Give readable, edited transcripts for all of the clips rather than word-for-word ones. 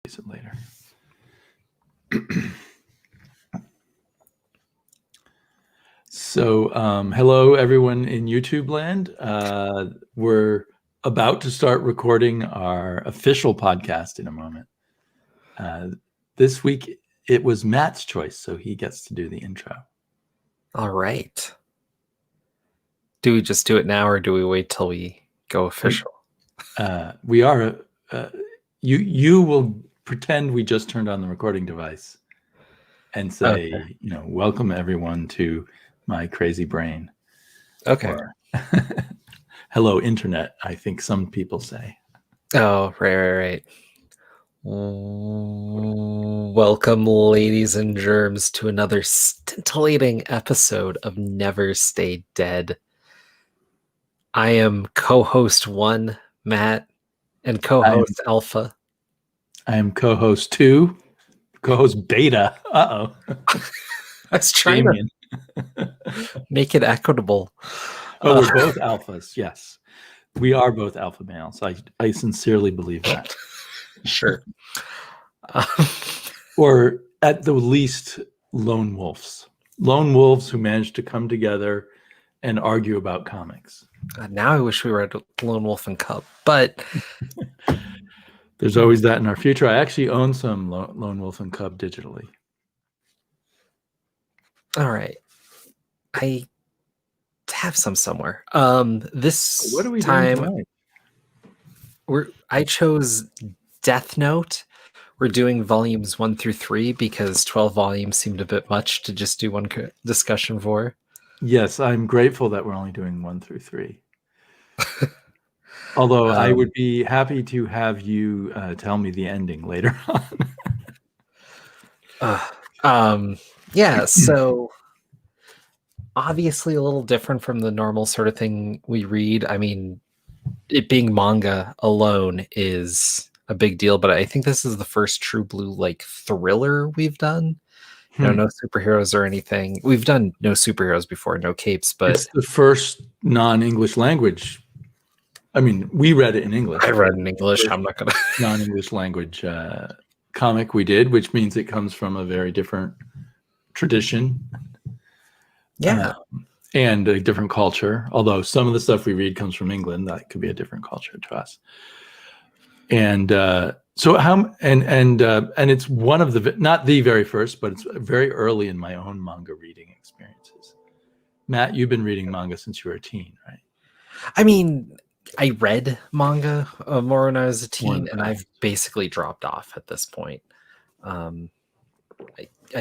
It later. So, hello everyone in YouTube land. We're about to start recording our official podcast in a moment. This week it was Matt's choice, so he gets to do the intro. All right. Do we just do it now, or do we wait till we go official? We are. You will pretend we just turned on the recording device and say, Okay. Welcome everyone to my crazy brain. Okay. Or, hello, internet, I think some people say. Oh, right. Welcome, ladies and germs, to another scintillating episode of Never Stay Dead. I am co-host 1, Matt, and co-host Alpha. I am co-host 2, co-host Beta. I was trying Damian. to make it equitable. Oh, we're both alphas. Yes, we are both alpha males. I sincerely believe that. Sure. Or at the least, lone wolves. Lone wolves who managed to come together and argue about comics. Now I wish we were at Lone Wolf and Cub, but there's always that in our future. I actually own some Lone Wolf and Cub digitally. All right. I have some somewhere. This what are we time doing tonight? I chose Death Note. We're doing volumes 1 through 3 because 12 volumes seemed a bit much to just do one discussion for. Yes, I'm grateful that we're only doing 1 through 3. Although I would be happy to have you tell me the ending later on. Yeah, so obviously a little different from the normal sort of thing we read. I mean, it being manga alone is a big deal, but I think this is the first true blue thriller we've done. No superheroes or anything. We've done no superheroes before, no capes, but it's the first non-English language. I mean, we read it in English. I read in English. I'm not gonna non-English language comic we did, which means it comes from a very different tradition. Yeah. And a different culture. Although some of the stuff we read comes from England, that could be a different culture to us. And and it's one of the, not the very first, but it's very early in my own manga reading experiences. Matt, you've been reading manga since you were a teen, right? I mean, I read manga more when I was a teen, and I've basically dropped off at this point. I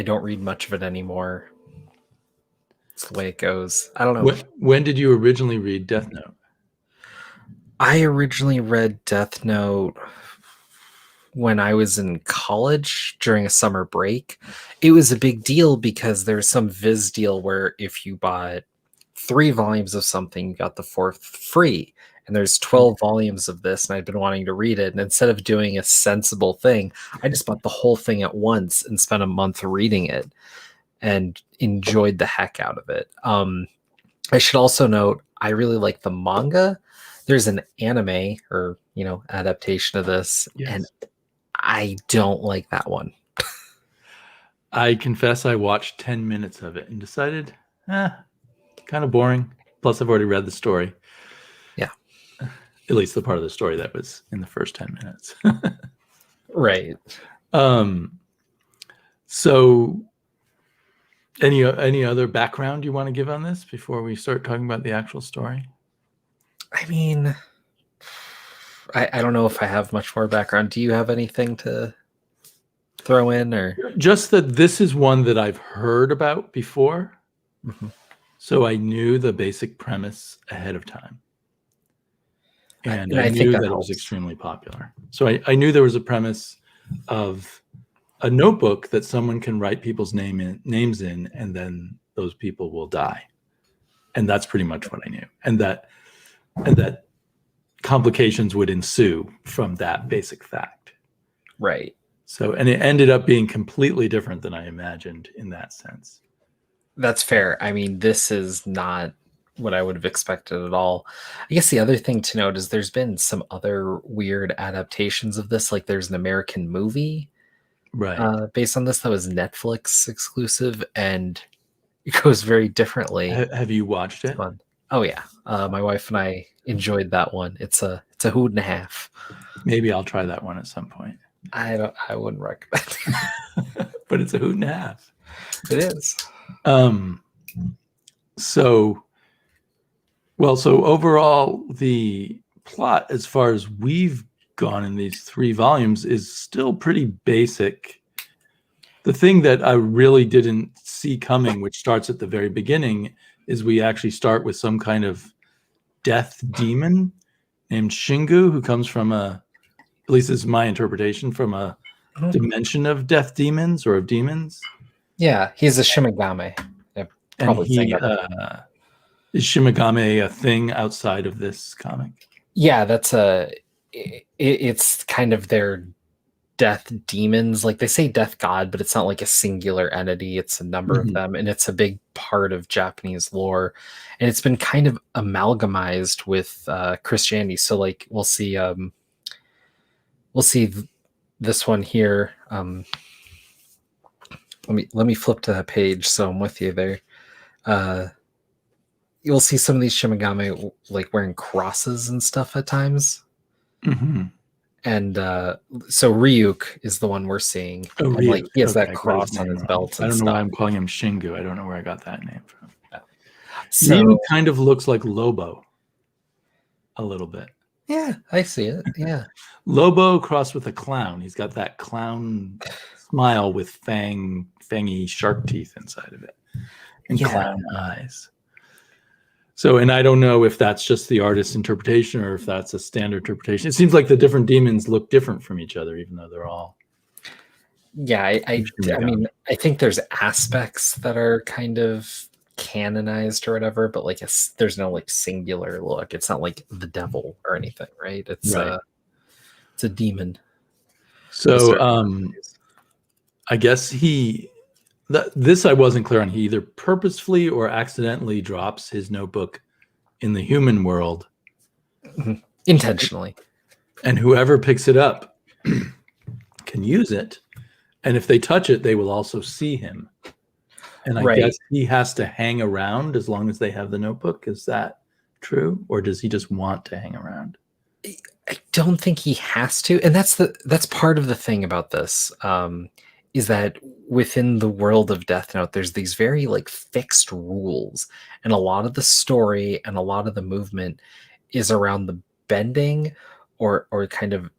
don't read much of it anymore. It's the way it goes. I don't know. When did you originally read Death Note? I originally read Death Note when I was in college during a summer break. It was a big deal because there's some Viz deal where if you bought 3 volumes of something, you got the 4th free. And there's 12 volumes of this, and I'd been wanting to read it. And instead of doing a sensible thing, I just bought the whole thing at once and spent a month reading it and enjoyed the heck out of it. I should also note, I really like the manga. There's an anime or, adaptation of this, yes. And I don't like that one. I confess I watched 10 minutes of it and decided, kind of boring. Plus, I've already read the story. Yeah. At least the part of the story that was in the first 10 minutes. Right. So any other background you want to give on this before we start talking about the actual story? I mean, I don't know if I have much more background. Do you have anything to throw in, or just that this is one that I've heard about before? Mm-hmm. So I knew the basic premise ahead of time. And I knew that it was extremely popular. So I knew there was a premise of a notebook that someone can write people's names in, and then those people will die. And that's pretty much what I knew. And that complications would ensue from that basic fact. Right. So, and it ended up being completely different than I imagined in that sense. That's fair. I mean, this is not what I would have expected at all. I guess the other thing to note is there's been some other weird adaptations of this. Like there's an American movie based on this that was Netflix exclusive, and it goes very differently. Have you watched it? Fun. Oh yeah, my wife and I enjoyed that one. It's a hoot and a half. Maybe I'll try that one at some point. I wouldn't recommend it. But it's a hoot and a half. It is. So overall, the plot, as far as we've gone in these 3 volumes, is still pretty basic. The thing that I really didn't see coming, which starts at the very beginning, is we actually start with some kind of death demon named Shingu, who comes from at least this is my interpretation, from a dimension of death demons or of demons. Yeah, he's a Shimigami. And is Shimigami a thing outside of this comic? Yeah, it's kind of their death demons. Like they say death god, but it's not like a singular entity. It's a number of them, and it's a big part of Japanese lore. And it's been kind of amalgamized with Christianity. So like we'll see this one here. Let me flip to that page so I'm with you there. You'll see some of these Shimigami like wearing crosses and stuff at times. Mm-hmm. And so Ryuk is the one we're seeing. Oh, and, like he has that cross on his belt. I don't know why I'm calling him Shingu. I don't know where I got that name from. Yeah. So Ryuk kind of looks like Lobo a little bit. Yeah, I see it. Yeah. Lobo crossed with a clown. He's got that clown smile with fangy shark teeth inside of it. And clown eyes. So, and I don't know if that's just the artist's interpretation or if that's a standard interpretation. It seems like the different demons look different from each other, even though they're all. Yeah, I mean, I think there's aspects that are kind of canonized or whatever, but like there's no like singular look. It's not like the devil or anything, right? It's a demon. So, I guess this I wasn't clear on. He either purposefully or accidentally drops his notebook in the human world. Intentionally. And whoever picks it up can use it. And if they touch it, they will also see him. And I guess he has to hang around as long as they have the notebook. Is that true? Or does he just want to hang around? I don't think he has to. And that's part of the thing about this. Is that within the world of Death Note, there's these very like fixed rules, and a lot of the story and a lot of the movement is around the bending or kind of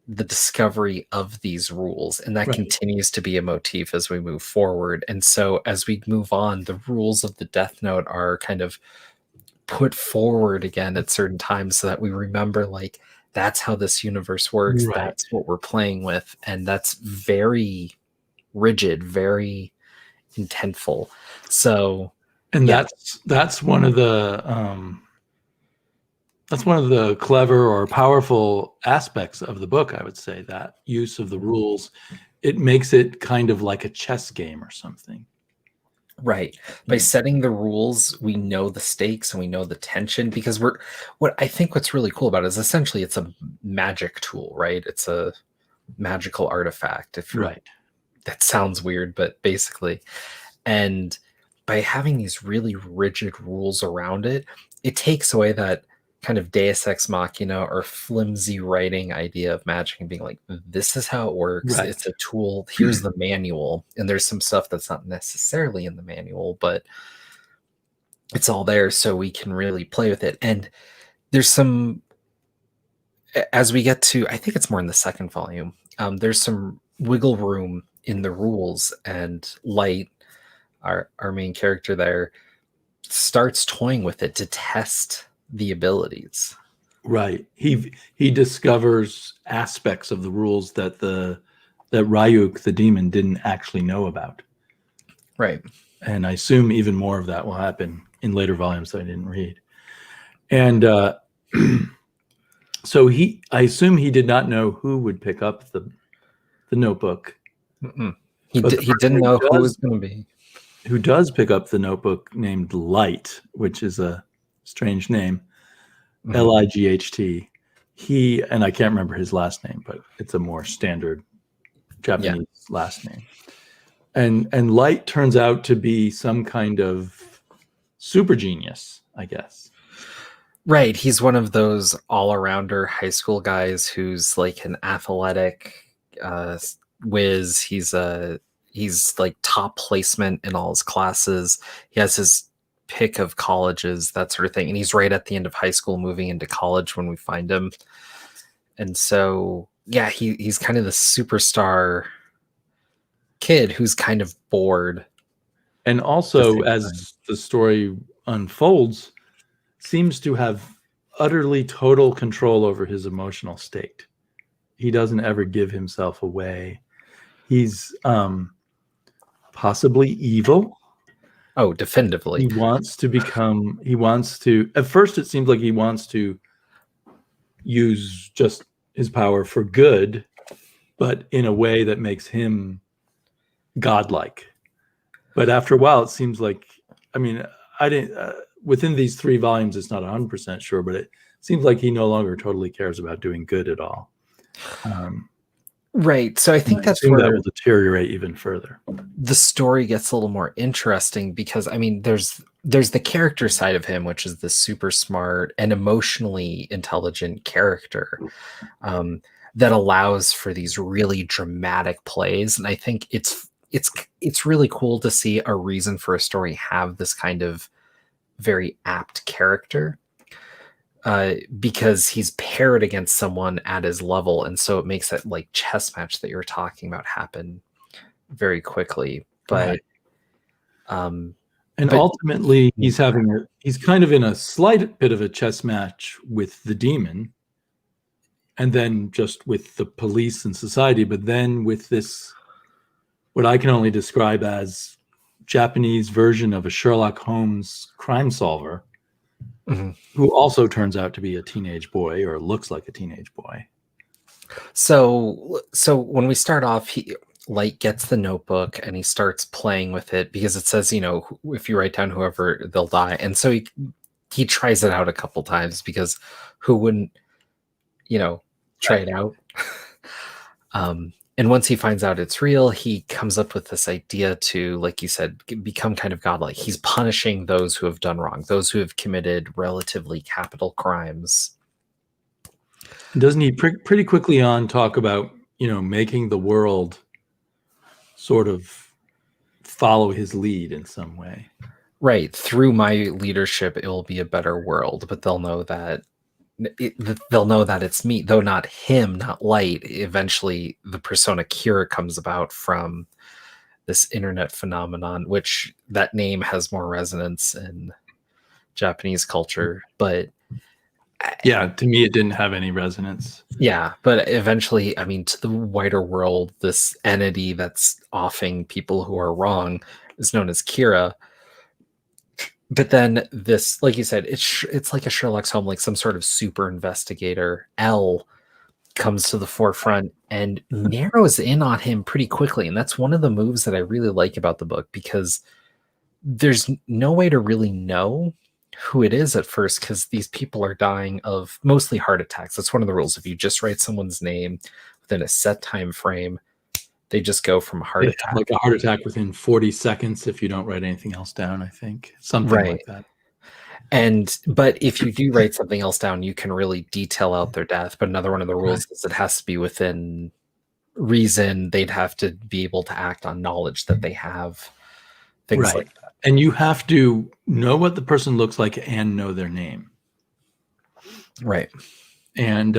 the discovery of these rules, and that continues to be a motif as we move forward. And so as we move on, the rules of the Death Note are kind of put forward again at certain times so that we remember like that's how this universe works. That's what we're playing with, and that's very rigid, very intentful. So, and that's one of the clever or powerful aspects of the book. I would say that use of the rules, it makes it kind of like a chess game or something. Right. By setting the rules, we know the stakes and we know the tension, because what's really cool about it is essentially it's a magic tool, right? It's a magical artifact. That sounds weird, but basically. And by having these really rigid rules around it, it takes away that kind of Deus Ex Machina or flimsy writing idea of magic and being like, this is how it works. It's a tool. Here's the manual. And there's some stuff that's not necessarily in the manual, but it's all there so we can really play with it. And there's some, as we get to, I think it's more in the second volume, there's some wiggle room in the rules, and Light, our main character there, starts toying with it to test the abilities. Right. He discovers aspects of the rules that Ryuk, the demon, didn't actually know about. Right. And I assume even more of that will happen in later volumes that I didn't read. And so I assume he did not know who would pick up the notebook. He didn't know who it was going to be. Who does pick up the notebook, named Light, which is a strange name, Light. He, and I can't remember his last name, but it's a more standard Japanese last name. And Light turns out to be some kind of super genius, I guess. Right. He's one of those all-arounder high school guys who's like an athletic whiz. He's like top placement in all his classes. He has his pick of colleges, that sort of thing. And he's right at the end of high school, moving into college when we find him. And so, yeah, he's kind of the superstar kid who's kind of bored. And also, as the story unfolds, seems to have utterly total control over his emotional state. He doesn't ever give himself away. He's possibly evil. Oh, definitively. He wants to, at first it seems like he wants to use just his power for good, but in a way that makes him godlike. But after a while, it seems like, I mean, I didn't, within these 3 volumes, it's not 100% sure, but it seems like he no longer totally cares about doing good at all. Right. So I think that's where that will deteriorate even further. The story gets a little more interesting because, I mean, there's the character side of him, which is the super smart and emotionally intelligent character that allows for these really dramatic plays. And I think it's really cool to see a reason for a story have this kind of very apt character. Because he's paired against someone at his level, and so it makes that like chess match that you were talking about happen very quickly. But ultimately, he's kind of in a slight bit of a chess match with the demon, and then just with the police and society. But then with this, what I can only describe as Japanese version of a Sherlock Holmes crime solver. Mm-hmm. Who also turns out to be a teenage boy, or looks like a teenage boy. So when we start off, Light gets the notebook and he starts playing with it because it says, if you write down whoever, they'll die. And so he tries it out a couple times because who wouldn't, try it out? And once he finds out it's real, he comes up with this idea to, like you said, become kind of godlike. He's punishing those who have done wrong, those who have committed relatively capital crimes. Doesn't he pretty quickly on talk about, making the world sort of follow his lead in some way? Right. Through my leadership, it will be a better world, but they'll know that it's me, though not him, not Light. Eventually the persona Kira comes about from this internet phenomenon, which that name has more resonance in Japanese culture. But yeah, to me, it didn't have any resonance. Yeah. But eventually, I mean, to the wider world, this entity that's offing people who are wrong is known as Kira. But then this, like you said, it's like a Sherlock Holmes, like some sort of super investigator. L comes to the forefront and narrows in on him pretty quickly. And that's one of the moves that I really like about the book, because there's no way to really know who it is at first, because these people are dying of mostly heart attacks. That's one of the rules. If you just write someone's name within a set time frame, they just go from heart attack. Like a heart attack within 40 seconds if you don't write anything else down, I think. Something like that. But if you do write something else down, you can really detail out their death. But another one of the rules is it has to be within reason. They'd have to be able to act on knowledge that they have. Things like that. And you have to know what the person looks like and know their name. Right. And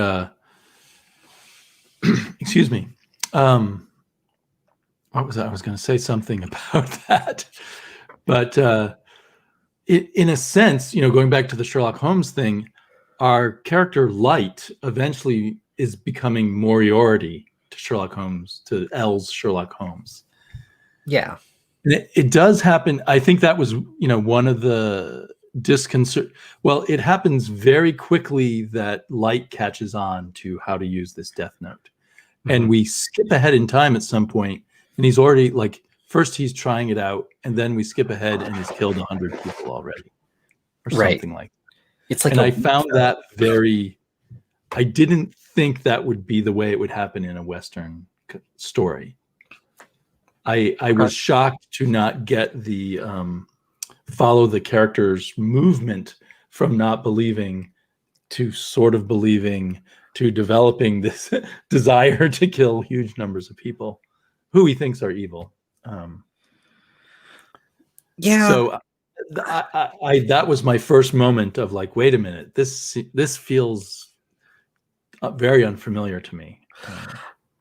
excuse me. What was that? I was going to say something about that. But in a sense, going back to the Sherlock Holmes thing, our character Light eventually is becoming Moriarty to Sherlock Holmes, to L's Sherlock Holmes. Yeah. And it does happen. I think that was, one of the disconcert. Well, it happens very quickly that Light catches on to how to use this death note. Mm-hmm. And we skip ahead in time at some point, and he's already first he's trying it out, and then we skip ahead and he's killed 100 people already, or something like that. It's like, and I found that I didn't think that would be the way it would happen in a Western story. I was shocked to not get the follow the character's movement from not believing to sort of believing to developing this desire to kill huge numbers of people who he thinks are evil. So that was my first moment of like, wait a minute, this feels very unfamiliar to me.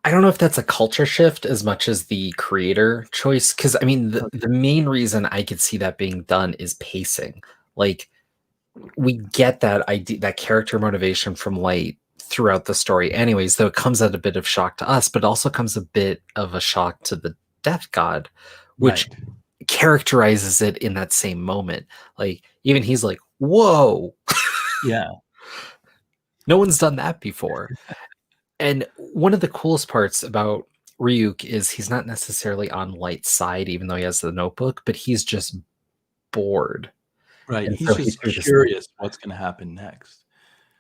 I don't know if that's a culture shift as much as the creator choice. Because I mean, the main reason I could see that being done is pacing. Like, we get that idea, that character motivation from Light throughout the story anyways, though it comes at a bit of shock to us, but also comes a bit of a shock to the Death God, which characterizes it in that same moment. Like, even he's like, whoa. Yeah. No one's done that before. And one of the coolest parts about Ryuk is he's not necessarily on Light's side, even though he has the notebook, but he's just bored. Right. And he's just curious what's going to happen next.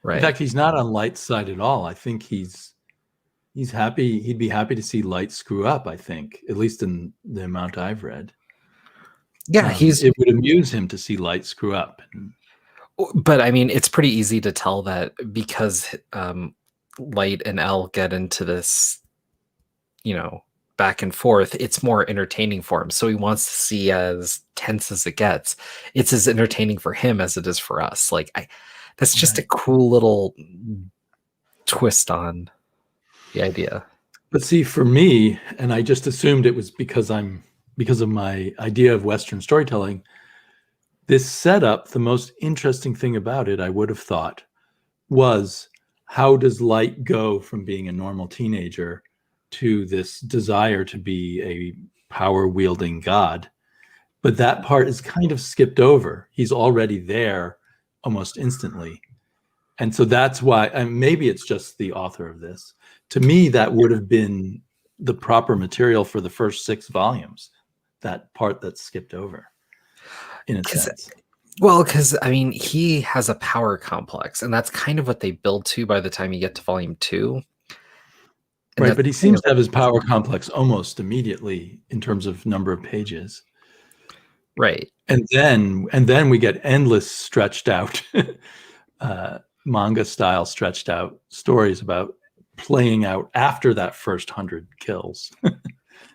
Right. In fact, he's not on Light's side at all. I think he's happy. He'd be happy to see Light screw up, I think, at least in the amount I've read. Yeah, it would amuse him to see Light screw up. But I mean, it's pretty easy to tell that because Light and L get into this, back and forth, it's more entertaining for him. So he wants to see as tense as it gets. It's as entertaining for him as it is for us. Like, that's just a cool little twist on the idea. But see, for me, and I just assumed it was because of my idea of Western storytelling, this setup, the most interesting thing about it, I would have thought, was how does Light go from being a normal teenager to this desire to be a power-wielding god? But that part is kind of skipped over. He's already there almost instantly. And so that's why, and maybe it's just the author of this. To me, that would have been the proper material for the first 6 volumes, that part that's skipped over, in a sense. Well, because, I mean, he has a power complex, and that's kind of what they build to by the time you get to volume 2. Right, but he seems to have his power complex almost immediately in terms of number of pages. Right. And then we get endless stretched out manga style stretched out stories about playing out after that first 100 kills.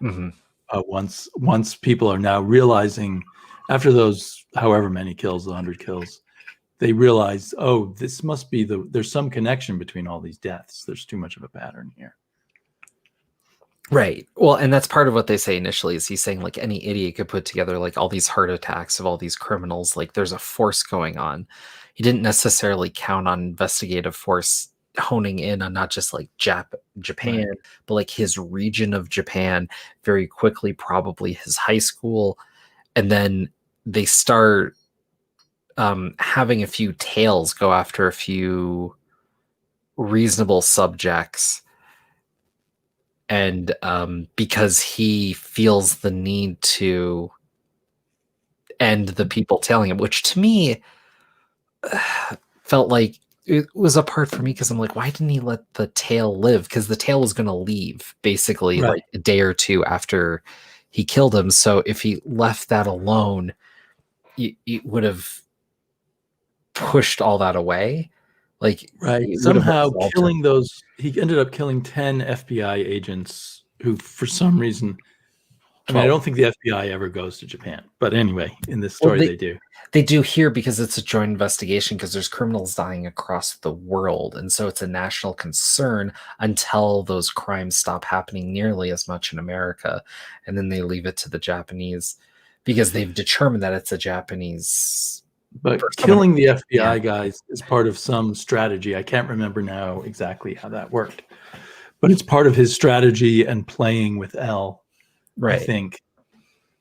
Mm-hmm. Once people are now realizing, after those however many kills, the 100 kills, they realize, oh, this must be there's some connection between all these deaths. There's too much of a pattern here. Right. Well, and that's part of what they say initially, is he's saying, like, any idiot could put together like all these heart attacks of all these criminals. Like, there's a force going on. He didn't necessarily count on investigative force honing in on not just like Japan, right, but like his region of Japan, very quickly, probably his high school. And then they start having a few tails go after a few reasonable subjects. And because he feels the need to end the people tailing him, which to me felt like it was a part for me, because I'm like, why didn't he let the tail live? Because the tail was going to leave basically like a day or two after he killed him. So if he left that alone, it would have pushed all that away. Like, somehow killing those, he ended up killing 10 FBI agents who, for some reason, I mean, I don't think the FBI ever goes to Japan, but anyway, in this story, they do. They do here because it's a joint investigation, because there's criminals dying across the world, and so it's a national concern until those crimes stop happening nearly as much in America, and then they leave it to the Japanese because they've determined that it's a Japanese. But killing the FBI guys is part of some strategy. I can't remember now exactly how that worked, but it's part of his strategy and playing with L. Right. I think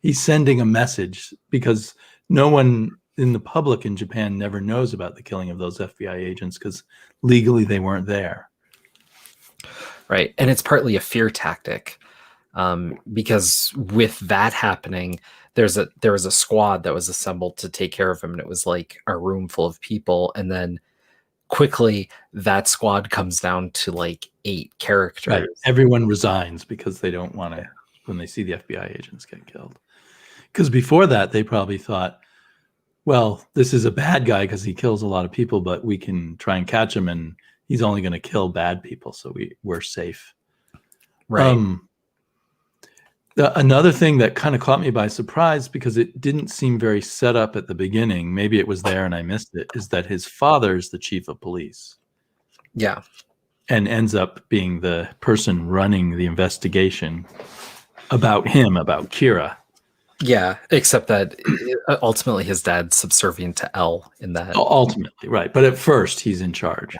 he's sending a message, because no one in the public in Japan never knows about the killing of those FBI agents, because legally they weren't there. Right. And it's partly a fear tactic. because with that happening, there was a squad that was assembled to take care of him, and it was like a room full of people, and then quickly that squad comes down to like 8 characters. Right. Everyone resigns because they don't want to, when they see the FBI agents get killed. Because before that, they probably thought, well, this is a bad guy because he kills a lot of people, but we can try and catch him, and he's only going to kill bad people, so we're safe. Right. Another thing that kind of caught me by surprise, because it didn't seem very set up at the beginning, maybe it was there and I missed it, is that his father's the chief of police. Yeah. And ends up being the person running the investigation about him, about Kira. Yeah, except that ultimately his dad's subservient to L in that. Ultimately, right. But at first he's in charge.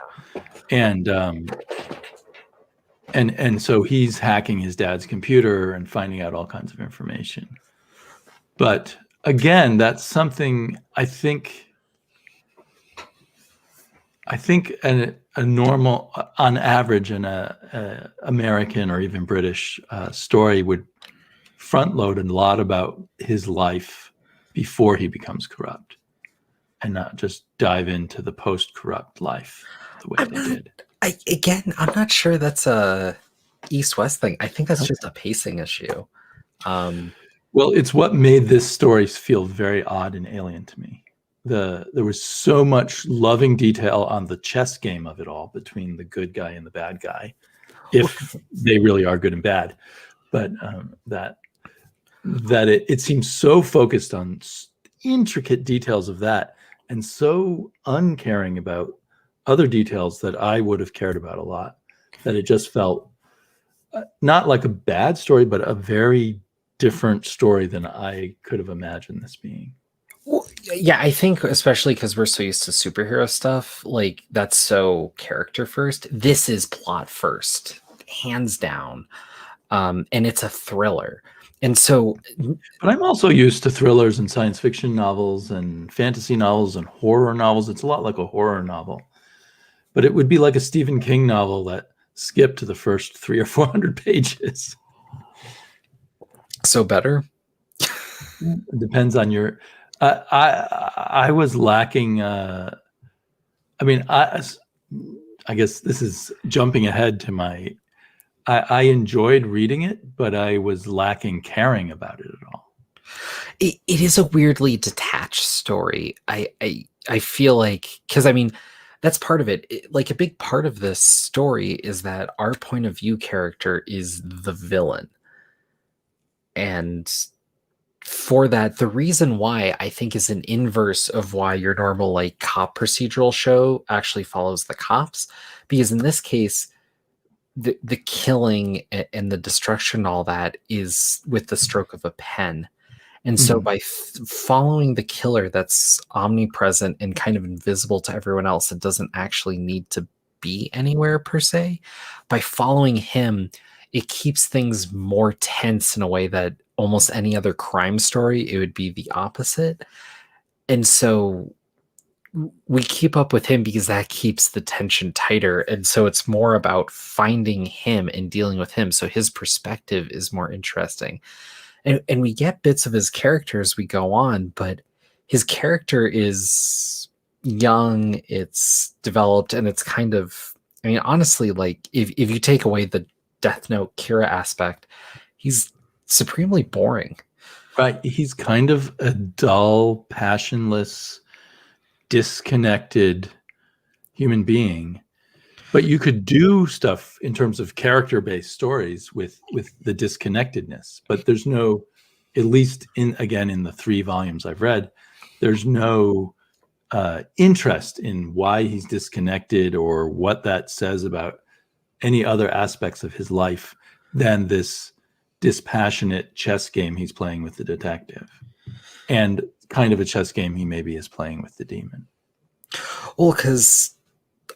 And so he's hacking his dad's computer and finding out all kinds of information. But again, that's something I think a normal, on average, in a American or even British story would front load a lot about his life before he becomes corrupt, and not just dive into the post-corrupt life the way they did. I'm not sure that's a East-West thing. I think that's just a pacing issue. Well, it's what made this story feel very odd and alien to me. There was so much loving detail on the chess game of it all between the good guy and the bad guy, if they really are good and bad. But that it seems so focused on intricate details of that, and so uncaring about other details that I would have cared about a lot, that it just felt not like a bad story, but a very different story than I could have imagined this being. Well, yeah, I think especially because we're so used to superhero stuff, like that's so character first. This is plot first, hands down. And it's a thriller. And so, but I'm also used to thrillers and science fiction novels and fantasy novels and horror novels. It's a lot like a horror novel, but it would be like a Stephen King novel that skipped to the first 300 or 400 pages. So better? It depends on your. I was lacking. I guess this is jumping ahead to my. I enjoyed reading it, but I was lacking caring about it at all. It is a weirdly detached story. I feel like, because I mean, that's part of it. Like a big part of this story is that our point of view character is the villain. And for that, the reason why I think is an inverse of why your normal like cop procedural show actually follows the cops, because in this case, the killing and the destruction, all that is with the stroke of a pen. And so by following the killer that's omnipresent and kind of invisible to everyone else, that doesn't actually need to be anywhere per se, by following him, it keeps things more tense in a way that almost any other crime story, it would be the opposite. And so we keep up with him because that keeps the tension tighter. And so it's more about finding him and dealing with him. So his perspective is more interesting. And we get bits of his character as we go on, but his character is young, it's developed, and it's kind of, I mean, honestly, like if you take away the Death Note Kira aspect, he's supremely boring. Right. He's kind of a dull, passionless, disconnected human being. But you could do stuff in terms of character-based stories with the disconnectedness. But there's no, at least in the 3 volumes I've read, there's no interest in why he's disconnected or what that says about any other aspects of his life than this dispassionate chess game he's playing with the detective, and kind of a chess game he maybe is playing with the demon. Well, because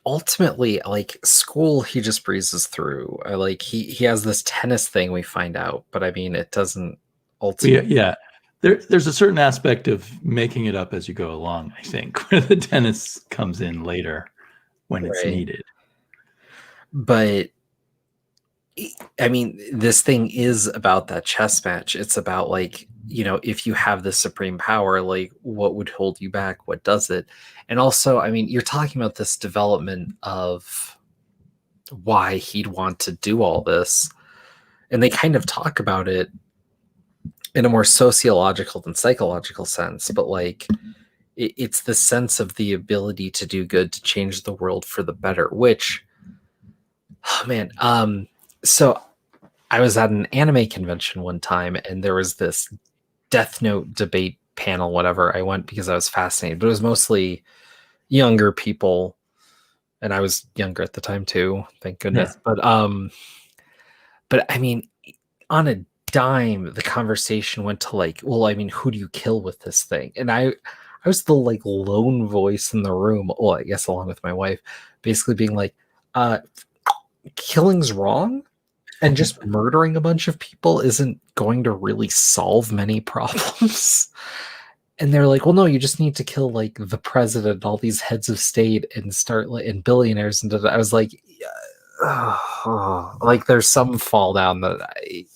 ultimately, like school, he just breezes through. Like he has this tennis thing we find out, but I mean, it doesn't ultimately. Yeah. There's a certain aspect of making it up as you go along, I think, where the tennis comes in later when it's needed. But I mean, this thing is about that chess match. It's about like, if you have the supreme power, like what would hold you back? What does it? And also, I mean, you're talking about this development of why he'd want to do all this. And they kind of talk about it in a more sociological than psychological sense, but like it's the sense of the ability to do good, to change the world for the better, which, oh man, so I was at an anime convention one time and there was this Death Note debate panel, whatever. I went because I was fascinated, but it was mostly younger people, and I was younger at the time too, thank goodness. Yeah. But I mean, on a dime, the conversation went to like, well, I mean, who do you kill with this thing? And I was the like lone voice in the room, well, I guess along with my wife, basically being like, killing's wrong, and just murdering a bunch of people isn't going to really solve many problems. And they're like, well, no, you just need to kill like the president, all these heads of state, and start and billionaires. And I was like, like there's some fall down that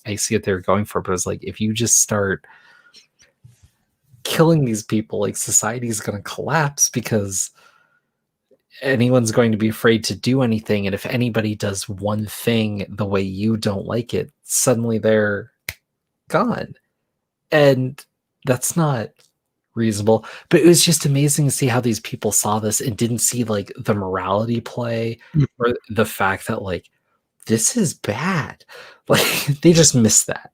I see what they're going for, but it's like, if you just start killing these people, like society's going to collapse because anyone's going to be afraid to do anything. And if anybody does one thing the way you don't like it, suddenly they're gone. And that's not reasonable. But it was just amazing to see how these people saw this and didn't see like the morality play or the fact that like this is bad. Like they just missed that.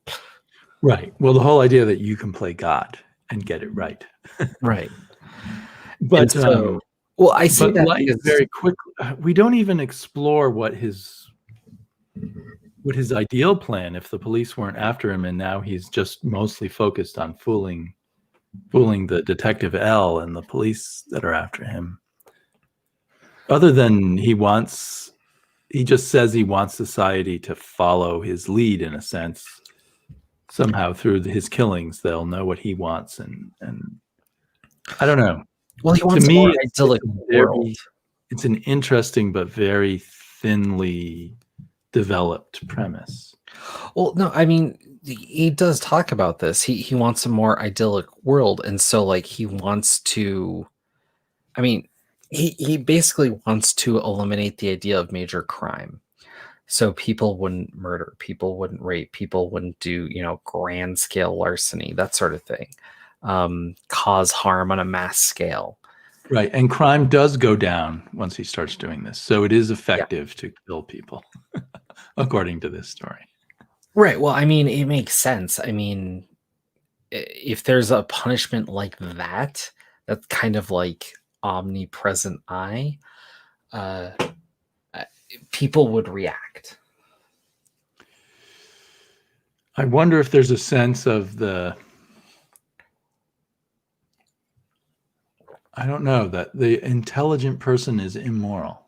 Right. Well, the whole idea that you can play God and get it right. Right. But so, well, I see that like very quickly. We don't even explore what his ideal plan if the police weren't after him, and now he's just mostly focused on fooling the detective L and the police that are after him. Other than he just says he wants society to follow his lead in a sense. Somehow through his killings, they'll know what he wants, and I don't know. Well, he wants to me, it's an interesting but very thinly developed premise. Well, no, I mean, he does talk about this. He wants a more idyllic world, and so like he wants to. I mean, he basically wants to eliminate the idea of major crime. So people wouldn't murder, people wouldn't rape, people wouldn't do, grand scale larceny, that sort of thing. Cause harm on a mass scale. Right. And crime does go down once he starts doing this. So it is effective to kill people, according to this story. Right. Well, I mean, it makes sense. I mean, if there's a punishment like that, that's kind of like omnipresent eye, people would react. I wonder if there's a sense of I don't know, that the intelligent person is immoral.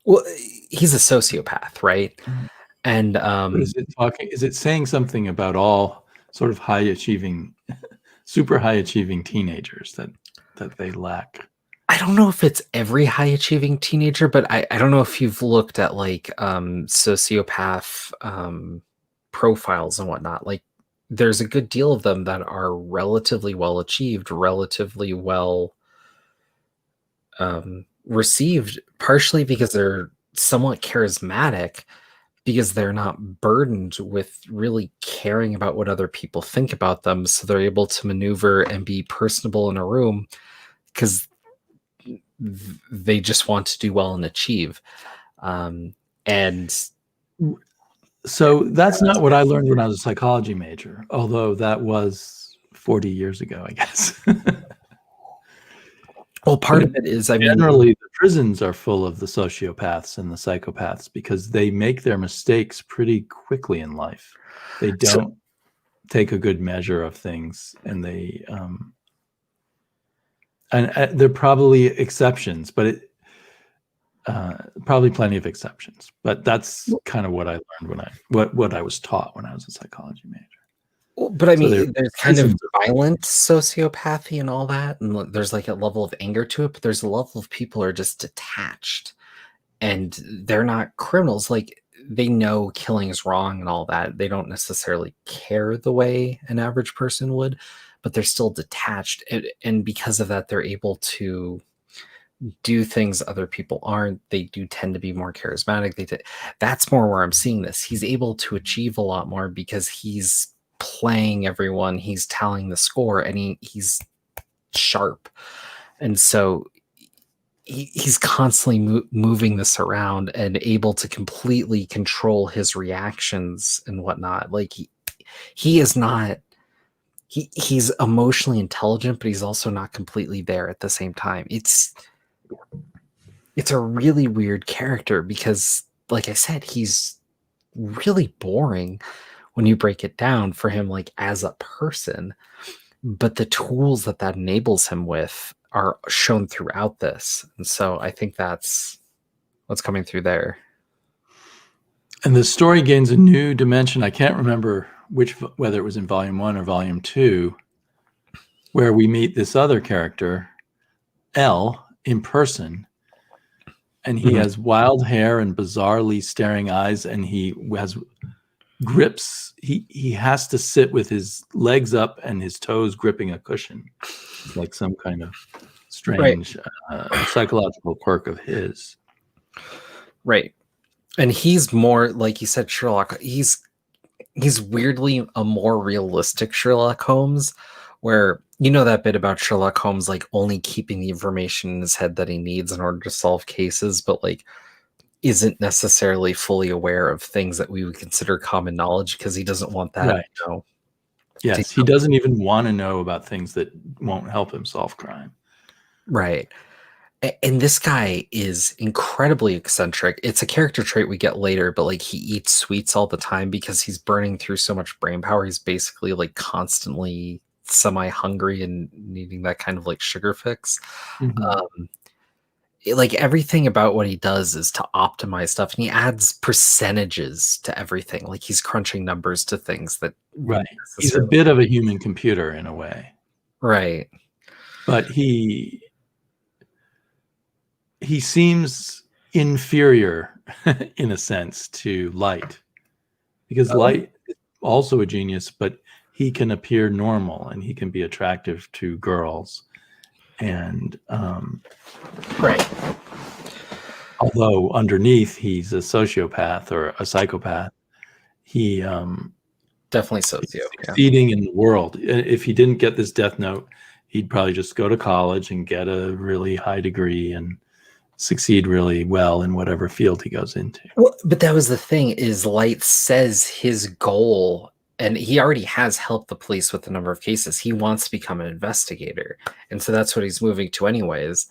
Well, he's a sociopath, right? Mm-hmm. And is it saying something about all sort of super high achieving teenagers that they lack? I don't know if it's every high achieving teenager, but I don't know if you've looked at like sociopath profiles and whatnot. Like there's a good deal of them that are relatively well achieved, relatively well received, partially because they're somewhat charismatic, because they're not burdened with really caring about what other people think about them. So they're able to maneuver and be personable in a room because they just want to do well and achieve. And so that's not what I learned when I was a psychology major, although that was 40 years ago, I guess. Well, part of it is, generally the prisons are full of the sociopaths and the psychopaths because they make their mistakes pretty quickly in life. They don't take a good measure of things, and they and there are probably exceptions, but probably plenty of exceptions. But that's kind of what I learned what I was taught when I was a psychology major. Well, but I mean, there's kind of violent sociopathy and all that, and there's like a level of anger to it, but there's a level of people who are just detached, and they're not criminals. Like they know killing is wrong and all that. They don't necessarily care the way an average person would, but they're still detached. And because of that, they're able to do things other people aren't. They do tend to be more charismatic. That's more where I'm seeing this. He's able to achieve a lot more because he's playing everyone. He's tallying the score, and he's sharp. And so he's constantly moving this around and able to completely control his reactions and whatnot. Like he is not, he's emotionally intelligent, but he's also not completely there at the same time. It's a really weird character because, like I said, he's really boring when you break it down for him, like as a person, but the tools that enables him with are shown throughout this. And so I think that's what's coming through there. And the story gains a new dimension. I can't remember whether it was in volume 1 or volume 2, where we meet this other character, L, in person. And he has wild hair and bizarrely staring eyes, and he has grips. He has to sit with his legs up and his toes gripping a cushion, like some kind of strange psychological quirk of his. Right. And he's more, like you said, Sherlock. He's weirdly a more realistic Sherlock Holmes, where you know that bit about Sherlock Holmes like only keeping the information in his head that he needs in order to solve cases, but like isn't necessarily fully aware of things that we would consider common knowledge because he doesn't want that. Right. You know, yes, he doesn't even want to know about things that won't help him solve crime. Right. And this guy is incredibly eccentric. It's a character trait we get later, but like he eats sweets all the time because he's burning through so much brain power. He's basically like constantly semi-hungry and needing that kind of like sugar fix. Like everything about what he does is to optimize stuff, and he adds percentages to everything. Like he's crunching numbers to things that he's a bit of a human computer in a way, right? But he seems inferior in a sense to Light, because Light is also a genius, but he can appear normal and he can be attractive to girls. And right. Although underneath he's a sociopath or a psychopath, he definitely socio succeeding in the world. If he didn't get this death note, he'd probably just go to college and get a really high degree and succeed really well in whatever field he goes into. Well, but that was the thing, is Light says his goal, and he already has helped the police with a number of cases. He wants to become an investigator. And so that's what he's moving to anyways.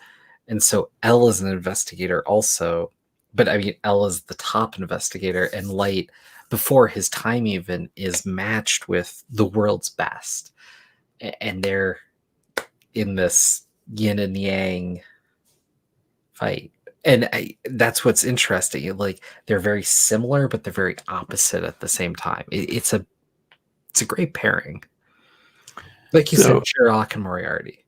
And so L is an investigator also, but I mean, L is the top investigator, and Light, before his time even, is matched with the world's best. And they're in this yin and yang fight. And that's what's interesting. Like they're very similar, but they're very opposite at the same time. It's a great pairing. Like you said, Sherlock and Moriarty.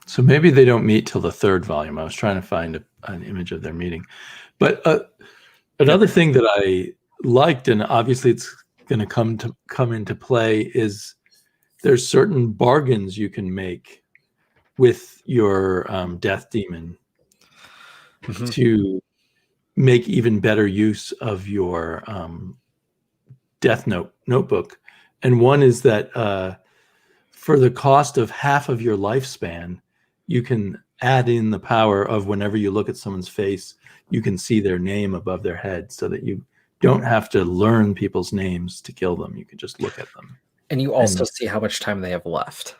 So maybe they don't meet till the 3rd volume. I was trying to find an image of their meeting. But another thing that I liked, and obviously it's going to come into play, is there's certain bargains you can make with your death demon to make even better use of your death notebook. And one is that for the cost of half of your lifespan, you can add in the power of whenever you look at someone's face, you can see their name above their head, so that you don't have to learn people's names to kill them. You can just look at them. And you also see how much time they have left.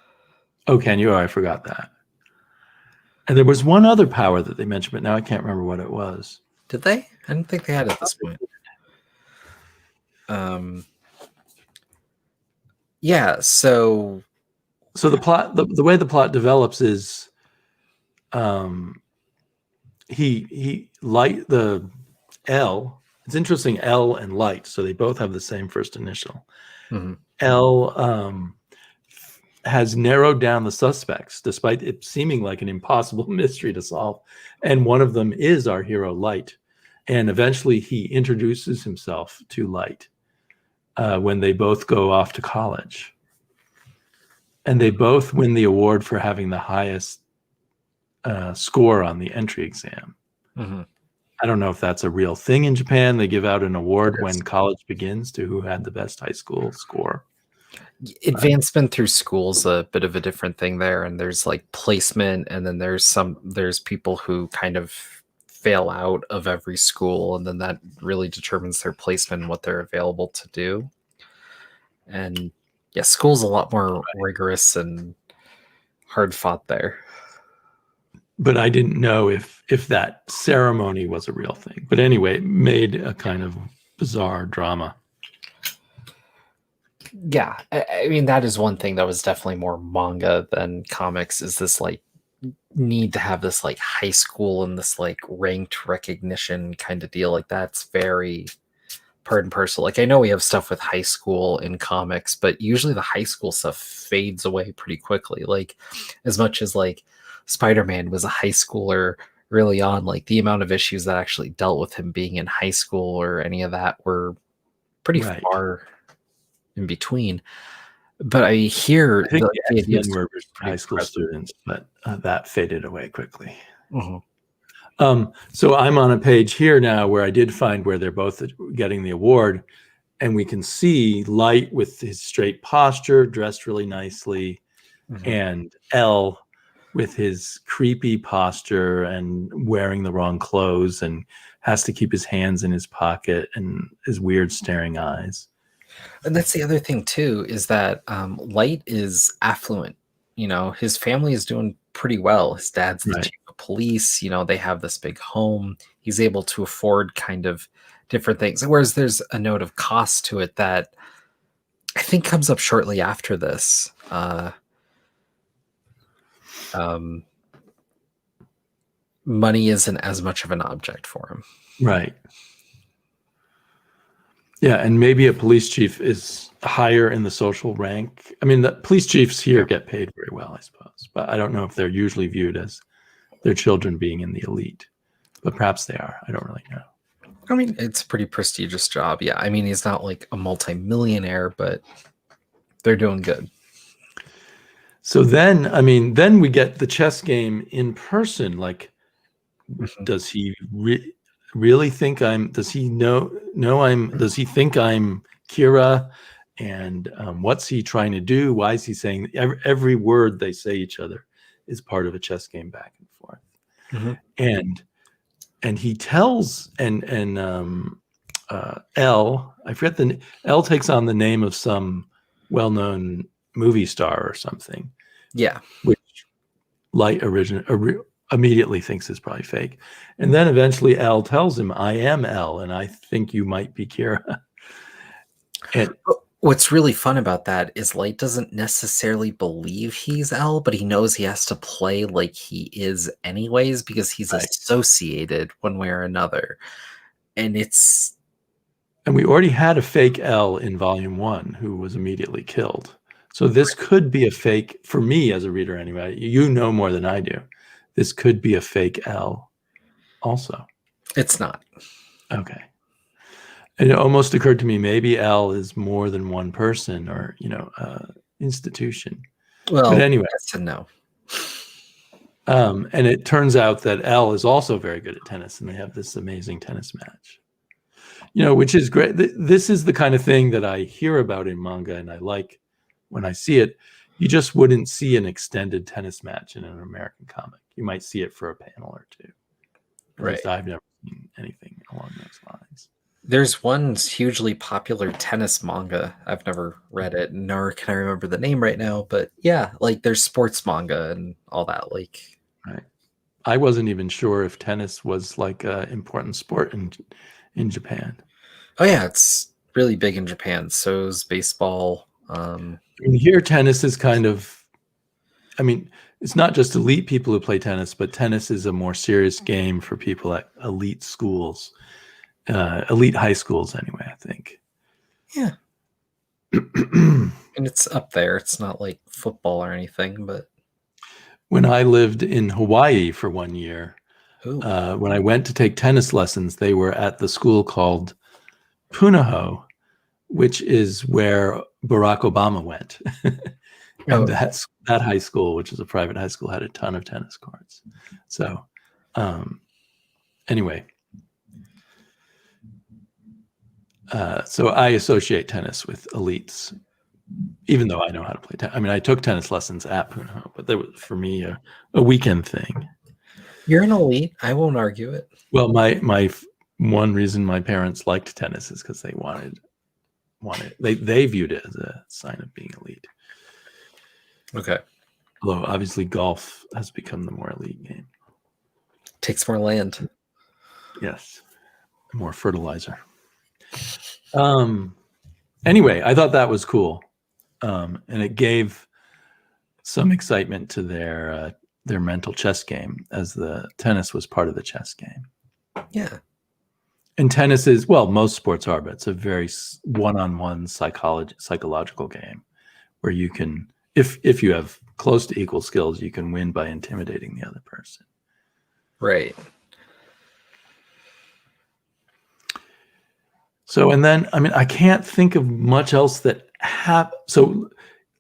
Oh, can you? Oh, I forgot that. And there was one other power that they mentioned, but now I can't remember what it was. Did they? I didn't think they had it at this point. Yeah, so the plot, the way the plot develops is he Light, the L, it's interesting, L and Light, so they both have the same first initial. L has narrowed down the suspects, despite it seeming like an impossible mystery to solve. And one of them is our hero, Light. And eventually he introduces himself to Light when they both go off to college. And they both win the award for having the highest score on the entry exam. Mm-hmm. I don't know if that's a real thing in Japan. They give out an award when college begins to who had the best high school score. Advancement through school's a bit of a different thing there, and there's like placement, and then there's people who kind of fail out of every school, and then that really determines their placement and what they're available to do. And yeah, school's a lot more rigorous and hard fought there. But I didn't know if that ceremony was a real thing. But anyway, it made a kind of bizarre drama. Yeah, I mean, that is one thing that was definitely more manga than comics, is this like need to have this like high school and this like ranked recognition kind of deal. Like that's very part and parcel. Like I know we have stuff with high school in comics, but usually the high school stuff fades away pretty quickly. Like as much as like Spider-Man was a high schooler early on, like the amount of issues that actually dealt with him being in high school or any of that were pretty far in between. But I hear the ideas were high school students, but that faded away quickly. Mm-hmm. So I'm on a page here now where I did find where they're both getting the award, and we can see Light with his straight posture, dressed really nicely, and L with his creepy posture and wearing the wrong clothes and has to keep his hands in his pocket and his weird staring eyes. And that's the other thing too, is that Light is affluent. You know, his family is doing pretty well. His dad's the chief of police. You know, they have this big home. He's able to afford kind of different things. Whereas there's a note of cost to it that I think comes up shortly after this. Money isn't as much of an object for him. Right. Yeah, and maybe a police chief is higher in the social rank. I mean, the police chiefs here get paid very well, I suppose. But I don't know if they're usually viewed as their children being in the elite. But perhaps they are. I don't really know. I mean, it's a pretty prestigious job. Yeah, I mean, he's not like a multimillionaire, but they're doing good. So then, I mean, then we get the chess game in person. Like, does he really think does he does he think I'm Kira? And what's he trying to do? Why is he saying every word they say each other is part of a chess game back and forth? And he tells L, I forget L takes on the name of some well-known movie star or something. Yeah. Which Light immediately thinks is probably fake. And then eventually L tells him, I am L, and I think you might be Kira. And what's really fun about that is Light doesn't necessarily believe he's L, but he knows he has to play like he is anyways, because he's associated one way or another. And we already had a fake L in volume 1 who was immediately killed. So this could be a fake, for me as a reader anyway. You know more than I do. This could be a fake L also. It's not. Okay. And it almost occurred to me, maybe L is more than one person or, institution. Well, but anyway. Yes and no. And it turns out that L is also very good at tennis, and they have this amazing tennis match. Which is great. This is the kind of thing that I hear about in manga, and I like when I see it. You just wouldn't see an extended tennis match in an American comic. You might see it for a panel or two. Right. I've never seen anything along those lines. There's one hugely popular tennis manga. I've never read it, nor can I remember the name right now. But yeah, like there's sports manga and all that. Like, right. I wasn't even sure if tennis was like an important sport in Japan. Oh yeah, it's really big in Japan. So is baseball. Here, tennis is kind of, it's not just elite people who play tennis, but tennis is a more serious game for people at elite schools, elite high schools anyway, I think. Yeah. And it's up there. It's not like football or anything, but. When I lived in Hawaii for 1 year, When I went to take tennis lessons, they were at the school called Punahou, which is where Barack Obama went. And that high school, which is a private high school, had a ton of tennis courts. So anyway, so I associate tennis with elites, even though I know how to play tennis. I mean, I took tennis lessons at Punahou, but that was, for me, a weekend thing. You're an elite. I won't argue it. Well, my one reason my parents liked tennis is because they wanted they viewed it as a sign of being elite. Okay. Although obviously golf has become the more elite game. Takes more land. Yes. More fertilizer. Anyway, I thought that was cool. And it gave some excitement to their mental chess game, as the tennis was part of the chess game. Yeah. And tennis is, well, most sports are, but it's a very one-on-one psychological game where you can, if you have close to equal skills, you can win by intimidating the other person. Right. So, and then, I mean, I can't think of much else that so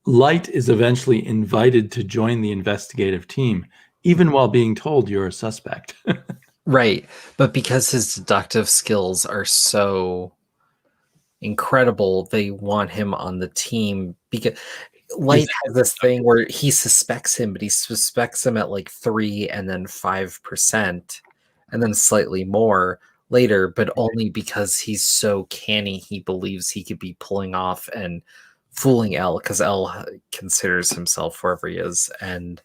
Light is eventually invited to join the investigative team, even while being told you're a suspect. Right. But because his deductive skills are so incredible, they want him on the team, because Light has this thing where he suspects him, but he suspects him at like 3 and then 5% and then slightly more later, but only because he's so canny. He believes he could be pulling off and fooling L, because L considers himself wherever he is. And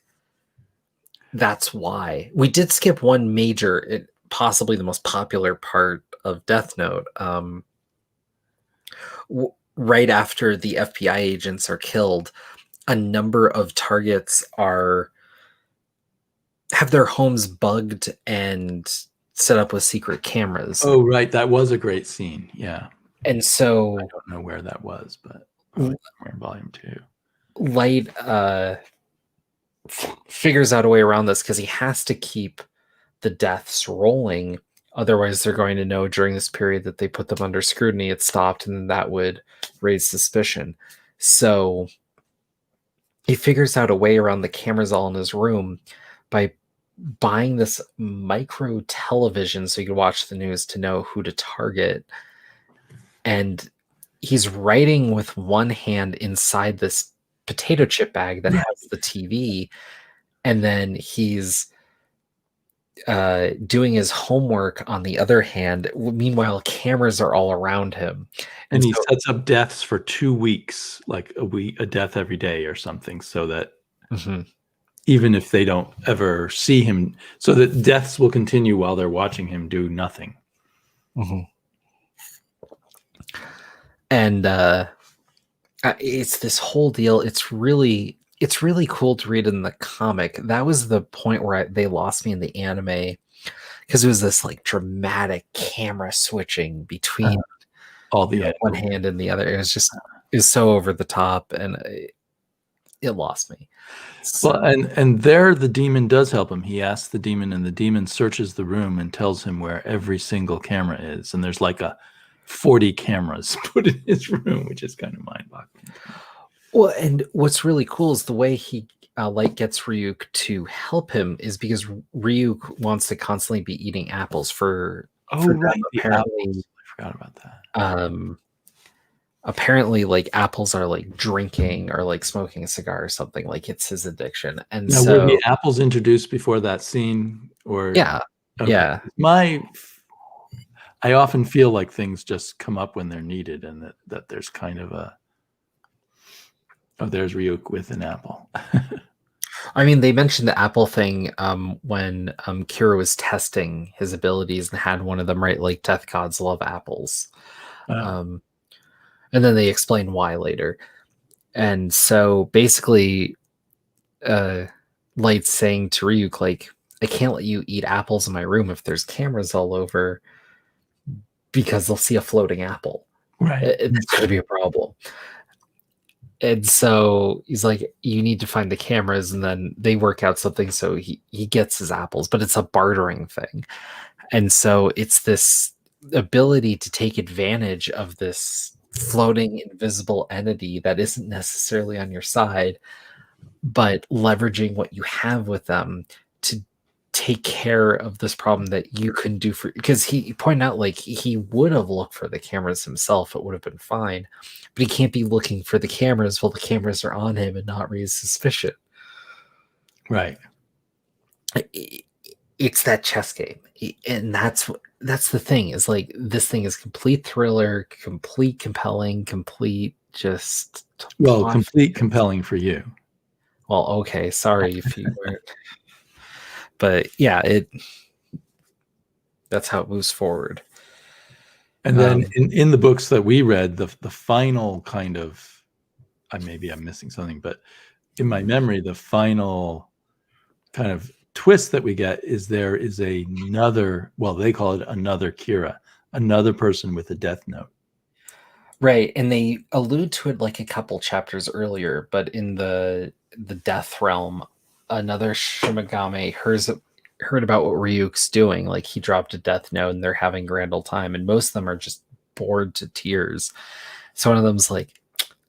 that's why we did skip one major, possibly the most popular part of Death Note. Right after the FBI agents are killed, a number of targets have their homes bugged and set up with secret cameras. Oh, right. That was a great scene. Yeah. And so I don't know where that was, but somewhere in volume 2. Light figures out a way around this because he has to keep the deaths rolling. Otherwise, they're going to know during this period that they put them under scrutiny, it stopped, and that would raise suspicion. So he figures out a way around the cameras all in his room by buying this micro television so he could watch the news to know who to target. And he's writing with one hand inside this potato chip bag that has the TV, and then he's doing his homework on the other hand. Meanwhile, cameras are all around him, and he sets up deaths for 2 weeks, like a death every day or something, so that even if they don't ever see him, so that deaths will continue while they're watching him do nothing. And it's this whole deal. It's really cool to read in the comic. That was the point where they lost me in the anime, because it was this like dramatic camera switching between all the one hand and the other. It was so over the top, and it lost me. So. Well, and there the demon does help him. He asks the demon, and the demon searches the room and tells him where every single camera is. And there's like 40 cameras put in his room, which is kind of mind-boggling. Well, and what's really cool is the way he Light gets Ryuk to help him is because Ryuk wants to constantly be eating apples for right. Apparently, I forgot about that. Apparently, like, apples are like drinking or like smoking a cigar or something. Like, it's his addiction. And now, so were the apples introduced before that scene, or yeah, okay. Yeah. I often feel like things just come up when they're needed, and that there's kind of there's Ryuk with an apple. I mean, they mentioned the apple thing when Kira was testing his abilities and had one of them write like death gods love apples. And then they explain why later. And so basically Light's saying to Ryuk, like, I can't let you eat apples in my room if there's cameras all over, because they'll see a floating apple. Right. It's going to be a problem. And so he's like, you need to find the cameras, and then they work out something so he gets his apples, but it's a bartering thing. And so it's this ability to take advantage of this floating invisible entity that isn't necessarily on your side, but leveraging what you have with them to take care of this problem that you can do for, because he pointed out like he would have looked for the cameras himself, it would have been fine, but he can't be looking for the cameras while the cameras are on him and not raise suspicion. Right. It's that chess game, and that's the thing, is like this thing is complete thriller, complete compelling, complete just complete compelling for you. Well, okay, sorry if you weren't. But yeah, that's how it moves forward. And then in the books that we read, the final kind of, maybe I'm missing something, but in my memory, the final kind of twist that we get is there is another, well, they call it another Kira, another person with a death note. Right, and they allude to it like a couple chapters earlier, but in the death realm, another Shimigami heard about what Ryuk's doing. Like, he dropped a death note and they're having grand old time, and most of them are just bored to tears. So one of them's like,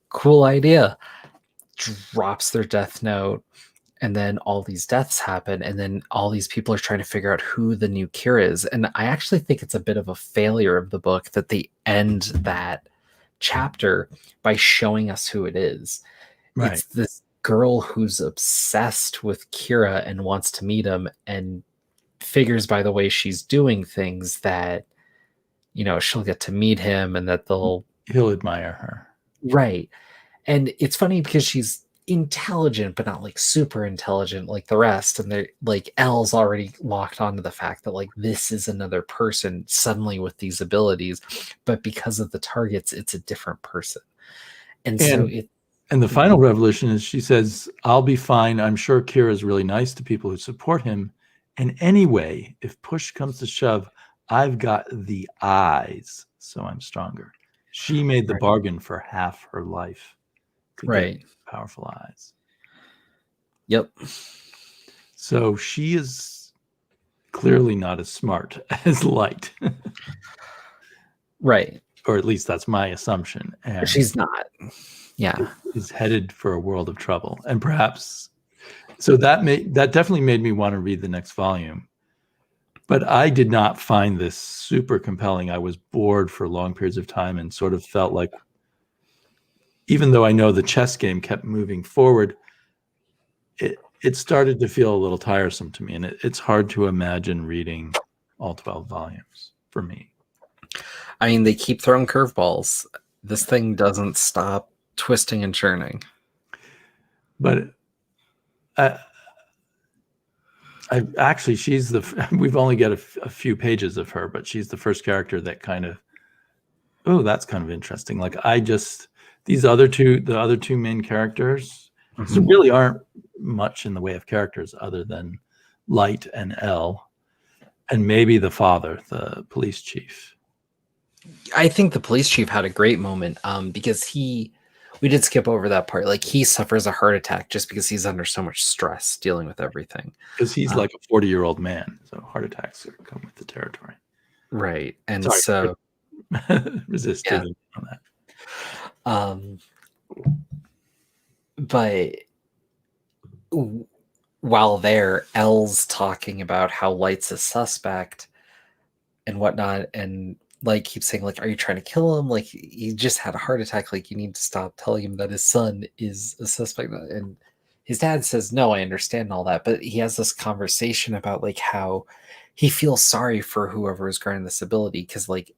cool idea, drops their death note, and then all these deaths happen, and then all these people are trying to figure out who the new Kira is. And I actually think it's a bit of a failure of the book that they end that chapter by showing us who it is. Right. It's this girl who's obsessed with Kira and wants to meet him, and figures by the way she's doing things that, you know, she'll get to meet him and that he'll admire her. Right. And it's funny because she's intelligent, but not like super intelligent like the rest. And they're like, Elle's already locked onto the fact that like this is another person suddenly with these abilities, but because of the targets, it's a different person. And so the final revolution is she says, I'll be fine. I'm sure Kira's really nice to people who support him. And anyway, if push comes to shove, I've got the eyes, so I'm stronger. She made the bargain for half her life. Right. Powerful eyes. Yep. So she is clearly not as smart as Light. Right. Or at least that's my assumption. And she's not. Yeah. Is headed for a world of trouble. And perhaps, so that definitely made me want to read the next volume. But I did not find this super compelling. I was bored for long periods of time and sort of felt like, even though I know the chess game kept moving forward, it started to feel a little tiresome to me. And it's hard to imagine reading all 12 volumes for me. I mean, they keep throwing curveballs. This thing doesn't stop twisting and churning. But I actually, we've only got a few pages of her, but she's the first character that kind of, oh, that's kind of interesting. Like the other two main characters, so really aren't much in the way of characters other than Light and Elle, and maybe the father, the police chief. I think the police chief had a great moment because we did skip over that part. Like, he suffers a heart attack just because he's under so much stress dealing with everything. Because he's like a 40-year-old man, so heart attacks come with the territory. Right, and so resisted on that. But while there, Elle's talking about how Light's a suspect and whatnot, and like keeps saying like, are you trying to kill him? Like, he just had a heart attack. Like, you need to stop telling him that his son is a suspect. And his dad says, no, I understand all that. But he has this conversation about like how he feels sorry for whoever is granted this ability, because like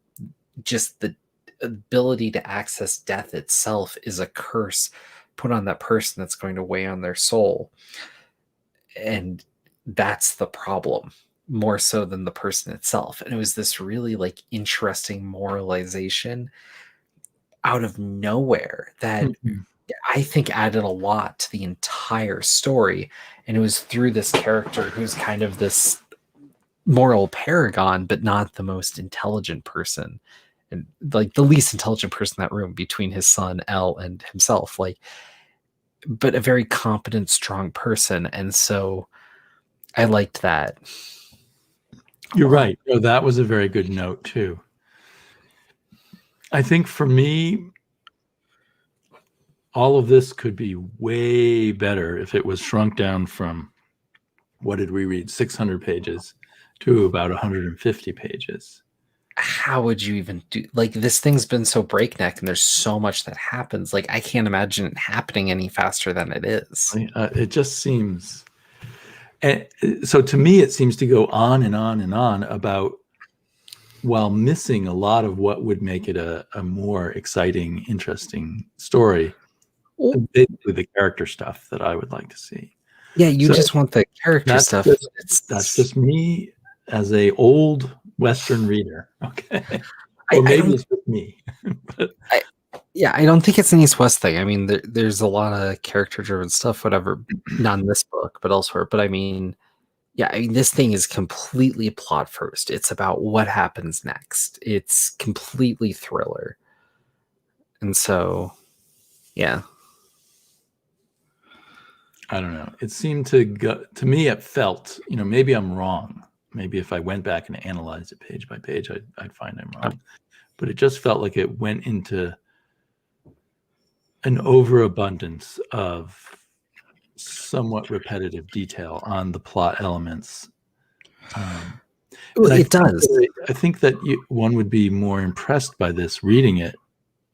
just the ability to access death itself is a curse put on that person that's going to weigh on their soul. And that's the problem, more so than the person itself. And it was this really like interesting moralization out of nowhere that I think added a lot to the entire story. And it was through this character who's kind of this moral paragon, but not the most intelligent person. and like the least intelligent person in that room between his son L and himself, like, but a very competent, strong person. And so I liked that. You're right. Oh, that was a very good note too. I think for me, all of this could be way better if it was shrunk down from, what did we read, 600 pages to about 150 pages. How would you even do, like, this thing's been so breakneck and there's so much that happens. Like, I can't imagine it happening any faster than it is. It just seems, and so to me, it seems to go on and on and on about, while missing a lot of what would make it a more exciting, interesting story. Basically the character stuff that I would like to see. Yeah, you just want the character stuff. That's just me as a old Western reader. Okay. Or maybe it's with me. I don't think it's an East-West thing. I mean, there's a lot of character-driven stuff, whatever, not in this book, but elsewhere. But I mean, this thing is completely plot first. It's about what happens next. It's completely thriller. And so, yeah. I don't know. It seemed to go, to me, it felt, maybe I'm wrong. Maybe if I went back and analyzed it page by page, I'd find I'm wrong. But it just felt like it went into an overabundance of somewhat repetitive detail on the plot elements. It does. I think that one would be more impressed by this reading it,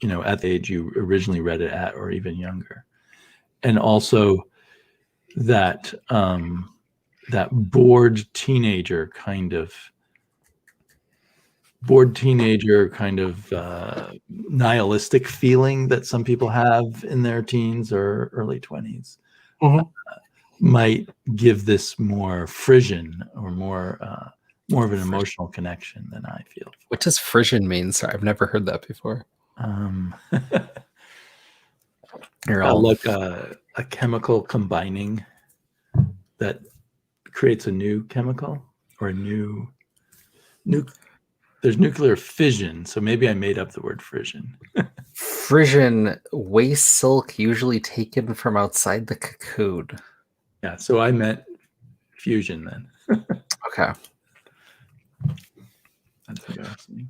at the age you originally read it at, or even younger. And also that that bored teenager kind of nihilistic feeling that some people have in their teens or early 20s. Might give this more frisson or more of an emotional connection than I feel. What does frisson mean? Sorry, I've never heard that before. Like a chemical combining that creates a new chemical, or there's nuclear fission, so maybe I made up the word frisson. Frisson, waste silk usually taken from outside the cocoon. Yeah, so I meant fusion then. Okay. That's embarrassing.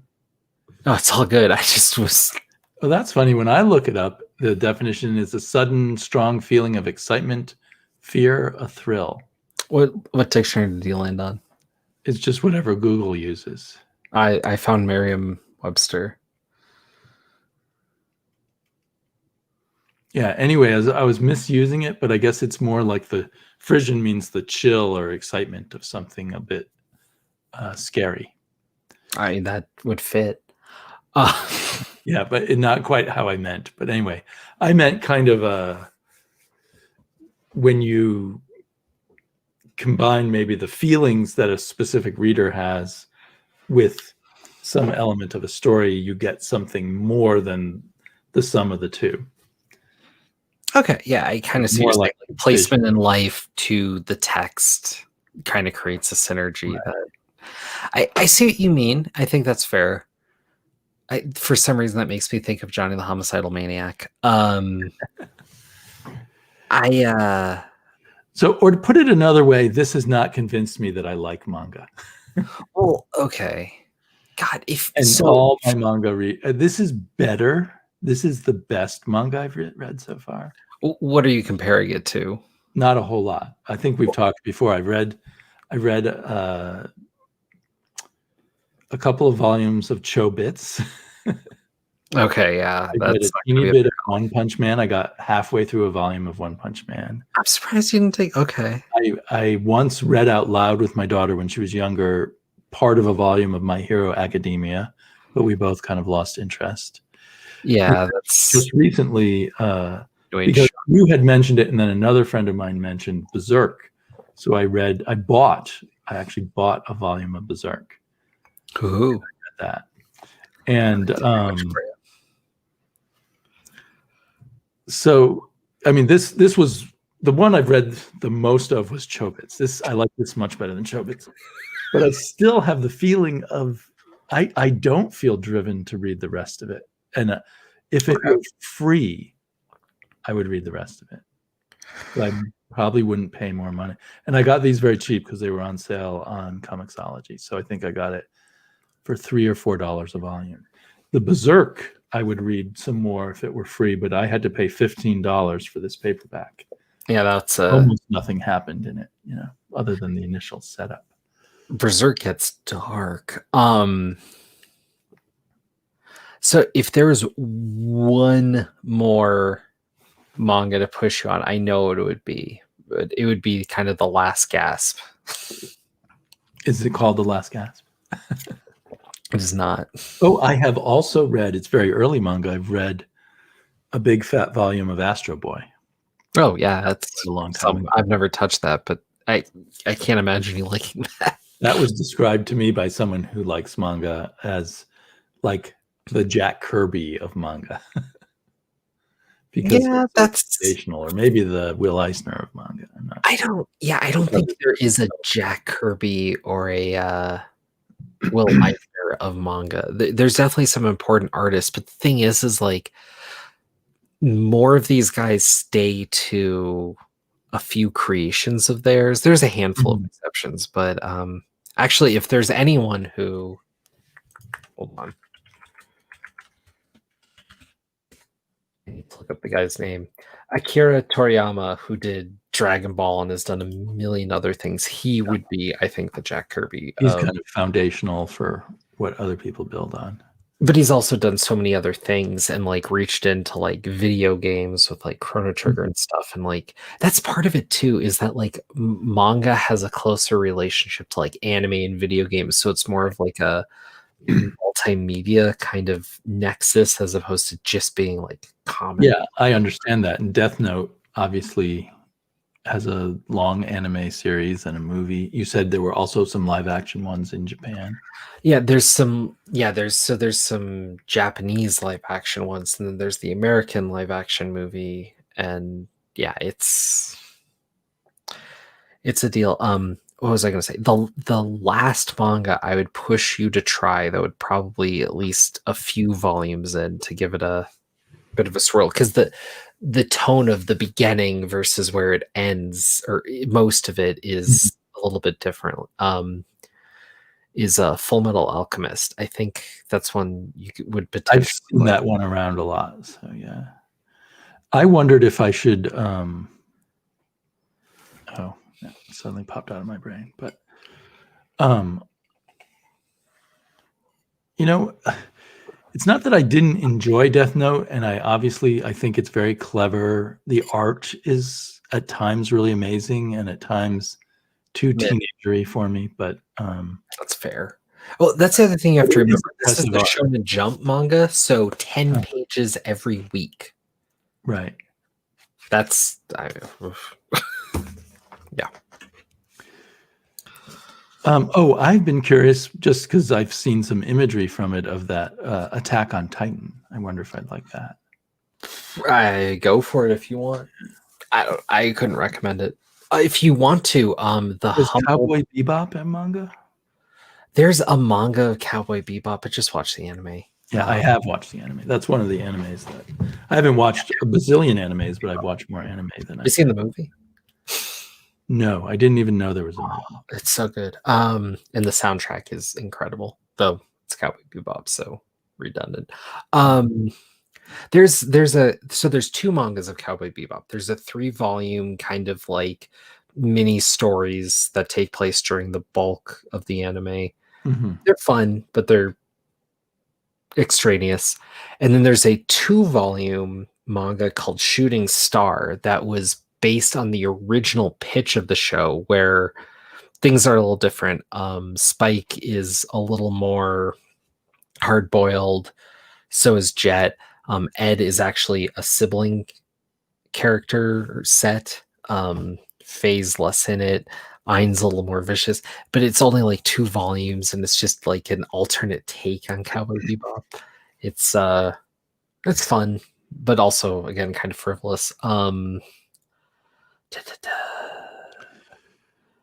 No, it's all good. I just was... Oh, that's funny. When I look it up, the definition is a sudden, strong feeling of excitement, fear, a thrill. What dictionary did you land on? It's just whatever Google uses. I found Merriam-Webster. Yeah, anyway, I was misusing it, but I guess it's more like the frisson means the chill or excitement of something a bit scary. That would fit. Yeah, but not quite how I meant. But anyway, I meant kind of when you combine maybe the feelings that a specific reader has with some element of a story, you get something more than the sum of the two. Okay, yeah, I kind of see more like placement in life to the text kind of creates a synergy. Right. I see what you mean. I think that's fair. For some reason, that makes me think of Johnny the Homicidal Maniac. So, or to put it another way, this has not convinced me that I like manga. Well, okay. God, all my manga this is better. This is the best manga I've read so far. What are you comparing it to? Not a whole lot. I think we've talked before. I read a couple of volumes of Chobits. Okay, yeah. I read a teeny bit of One Punch Man. I got halfway through a volume of One Punch Man. I'm surprised you didn't take... Okay. I once read out loud with my daughter when she was younger part of a volume of My Hero Academia, but we both kind of lost interest. Yeah, that's... Just recently, because you had mentioned it, and then another friend of mine mentioned Berserk. So I actually bought a volume of Berserk. Ooh. That. And so, I mean, this was the one I've read the most of was Chobits. I like this much better than Chobits, but I still have the feeling of I don't feel driven to read the rest of it. And if it were free, I would read the rest of it. But I probably wouldn't pay more money. And I got these very cheap because they were on sale on Comixology. So I think I got it for $3 or $4 a volume. The Berserk, I would read some more if it were free, but I had to pay $15 for this paperback. Yeah, that's almost nothing happened in it, other than the initial setup. Berserk gets dark. So if there was one more manga to push you on, I know what it would be. But it would be kind of The Last Gasp. Is it called The Last Gasp? It is not. Oh, I have also read, it's very early manga, I've read a big fat volume of Astro Boy. Oh, yeah, that's a long time ago. I've never touched that, but I can't imagine you liking that. That was described to me by someone who likes manga as like the Jack Kirby of manga. Because that's foundational, or maybe the Will Eisner of manga. I don't think there is a Jack Kirby or a Will Eisner of manga. There's definitely some important artists, but the thing is like more of these guys stay to a few creations of theirs. There's a handful of exceptions, but actually, if there's anyone who, hold on, I need to look up the guy's name, Akira Toriyama, who did Dragon Ball and has done a million other things. He would be, I think, the Jack Kirby. He's kind of foundational for what other people build on. But he's also done so many other things and like reached into like video games with like Chrono Trigger and stuff. And like that's part of it too, is that like manga has a closer relationship to like anime and video games. So it's more of like a multimedia kind of nexus as opposed to just being like common. Yeah, I understand that. And Death Note obviously has a long anime series and a movie. You said there were also some live action ones in Japan. Yeah, there's some Japanese live action ones, and then there's the American live action movie, and yeah, it's a deal. What was I going to say? The last manga I would push you to try that would probably at least a few volumes in to give it a bit of a swirl, because the tone of the beginning versus where it ends, or most of it, is a little bit different. Is a Full Metal Alchemist. I think that's one you would potentially. I've seen that one around a lot. So yeah, I wondered if I should. Oh, yeah, it suddenly popped out of my brain. But, it's not that I didn't enjoy Death Note, and I think it's very clever. The art is at times really amazing, and at times too teenagery for me. But that's fair. Well, that's the other thing you have to remember. This is the Shonen Jump manga, so 10 pages every week. Right. That's yeah. I've been curious just because I've seen some imagery from it of that Attack on Titan. I wonder if I'd like that. I go for it if you want. I couldn't recommend it. If you want to, Does Cowboy Bebop have manga? There's a manga of Cowboy Bebop, but just watch the anime. Yeah, I have watched the anime. That's one of the animes that I haven't watched a bazillion animes, but I've watched more anime than I've seen the movie. No, I didn't even know there was a movie. It's so good. And the soundtrack is incredible, though it's Cowboy Bebop, so redundant. There's two mangas of Cowboy Bebop. There's a 3-volume kind of like mini stories that take place during the bulk of the anime. They're fun, but they're extraneous. And then there's a 2-volume manga called Shooting Star that was based on the original pitch of the show, where things are a little different. Spike is a little more hard-boiled, so is Jet. Ed is actually a sibling character set. Faye's less in it. Ein's a little more vicious, but it's only like 2 volumes, and it's just like an alternate take on Cowboy Bebop. It's fun, but also again kind of frivolous.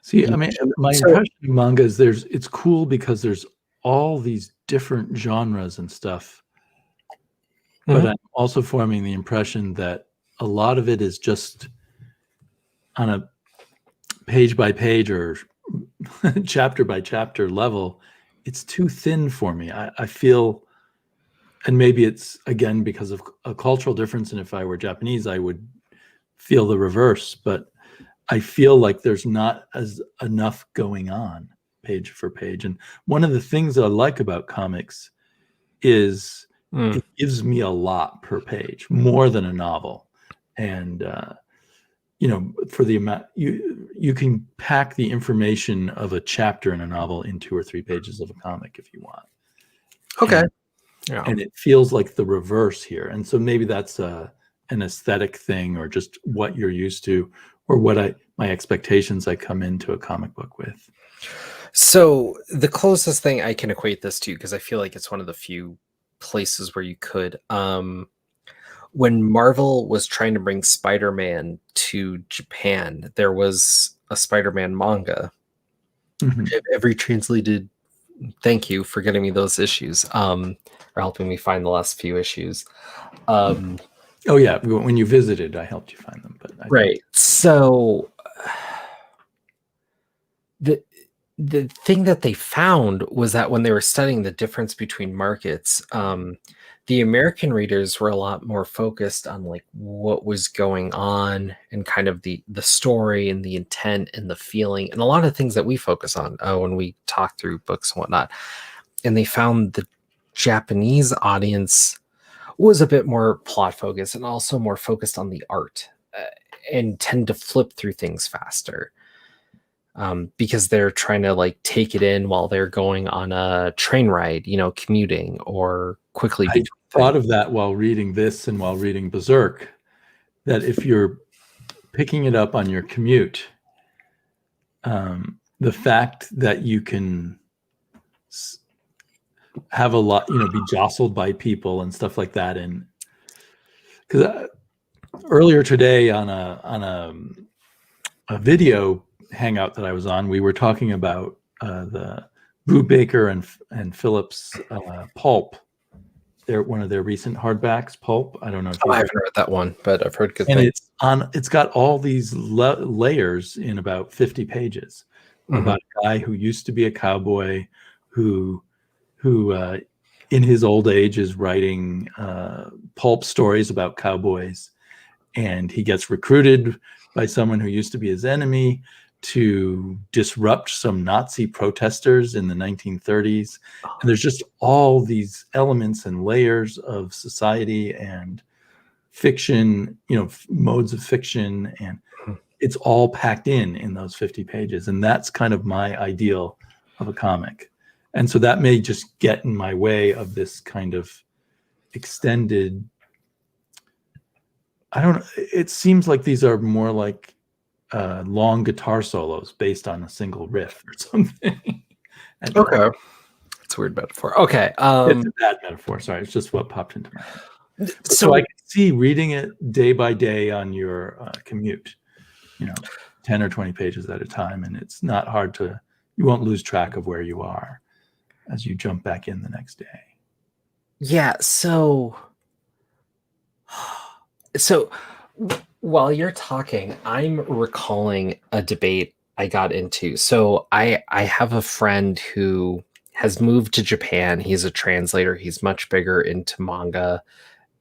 See, I mean, my impression of manga is it's cool because there's all these different genres and stuff, but I'm also forming the impression that a lot of it is just on a page by page or chapter by chapter level. It's too thin for me. I feel, and maybe it's again because of a cultural difference, and if I were Japanese I would feel the reverse, but I feel like there's not as enough going on page for page. And one of the things that I like about comics is it gives me a lot per page, more than a novel. And for the amount you can pack the information of a chapter in a novel in 2 or 3 pages of a comic if you want. Okay. And it feels like the reverse here. And so maybe that's an aesthetic thing, or just what you're used to, or what my expectations I come into a comic book with. So the closest thing I can equate this to, because I feel like it's one of the few places where you could, when Marvel was trying to bring Spider-Man to Japan, there was a Spider-Man manga. Every translated, thank you for getting me those issues, or helping me find the last few issues. Oh yeah, when you visited, I helped you find them. But right. So the thing that they found was that when they were studying the difference between markets, the American readers were a lot more focused on like what was going on and kind of the story and the intent and the feeling and a lot of things that we focus on when we talk through books and whatnot. And they found the Japanese audience was a bit more plot focused and also more focused on the art and tend to flip through things faster. Because they're trying to like take it in while they're going on a train ride, commuting or quickly. I thought of that while reading this and while reading Berserk, that if you're picking it up on your commute, the fact that you can have a lot, be jostled by people and stuff like that. And because earlier today on a video hangout that I was on, we were talking about the Brubaker and Phillips Pulp. They're one of their recent hardbacks, Pulp. I don't know if I haven't read that one, but I've heard good things. And it's got all these layers in about 50 pages about a guy who used to be a cowboy who in his old age is writing pulp stories about cowboys, and he gets recruited by someone who used to be his enemy to disrupt some Nazi protesters in the 1930s. And there's just all these elements and layers of society and fiction, modes of fiction, and it's all packed in those 50 pages. And that's kind of my ideal of a comic. And so that may just get in my way of this kind of extended, it seems like these are more like long guitar solos based on a single riff or something. Okay. That's a weird metaphor. Okay. It's a bad metaphor. Sorry. It's just what popped into my head. So I can see reading it day by day on your commute, 10 or 20 pages at a time. And it's not hard you won't lose track of where you are as you jump back in the next day. Yeah. So while you're talking, I'm recalling a debate I got into. So I have a friend who has moved to Japan. He's a translator. He's much bigger into manga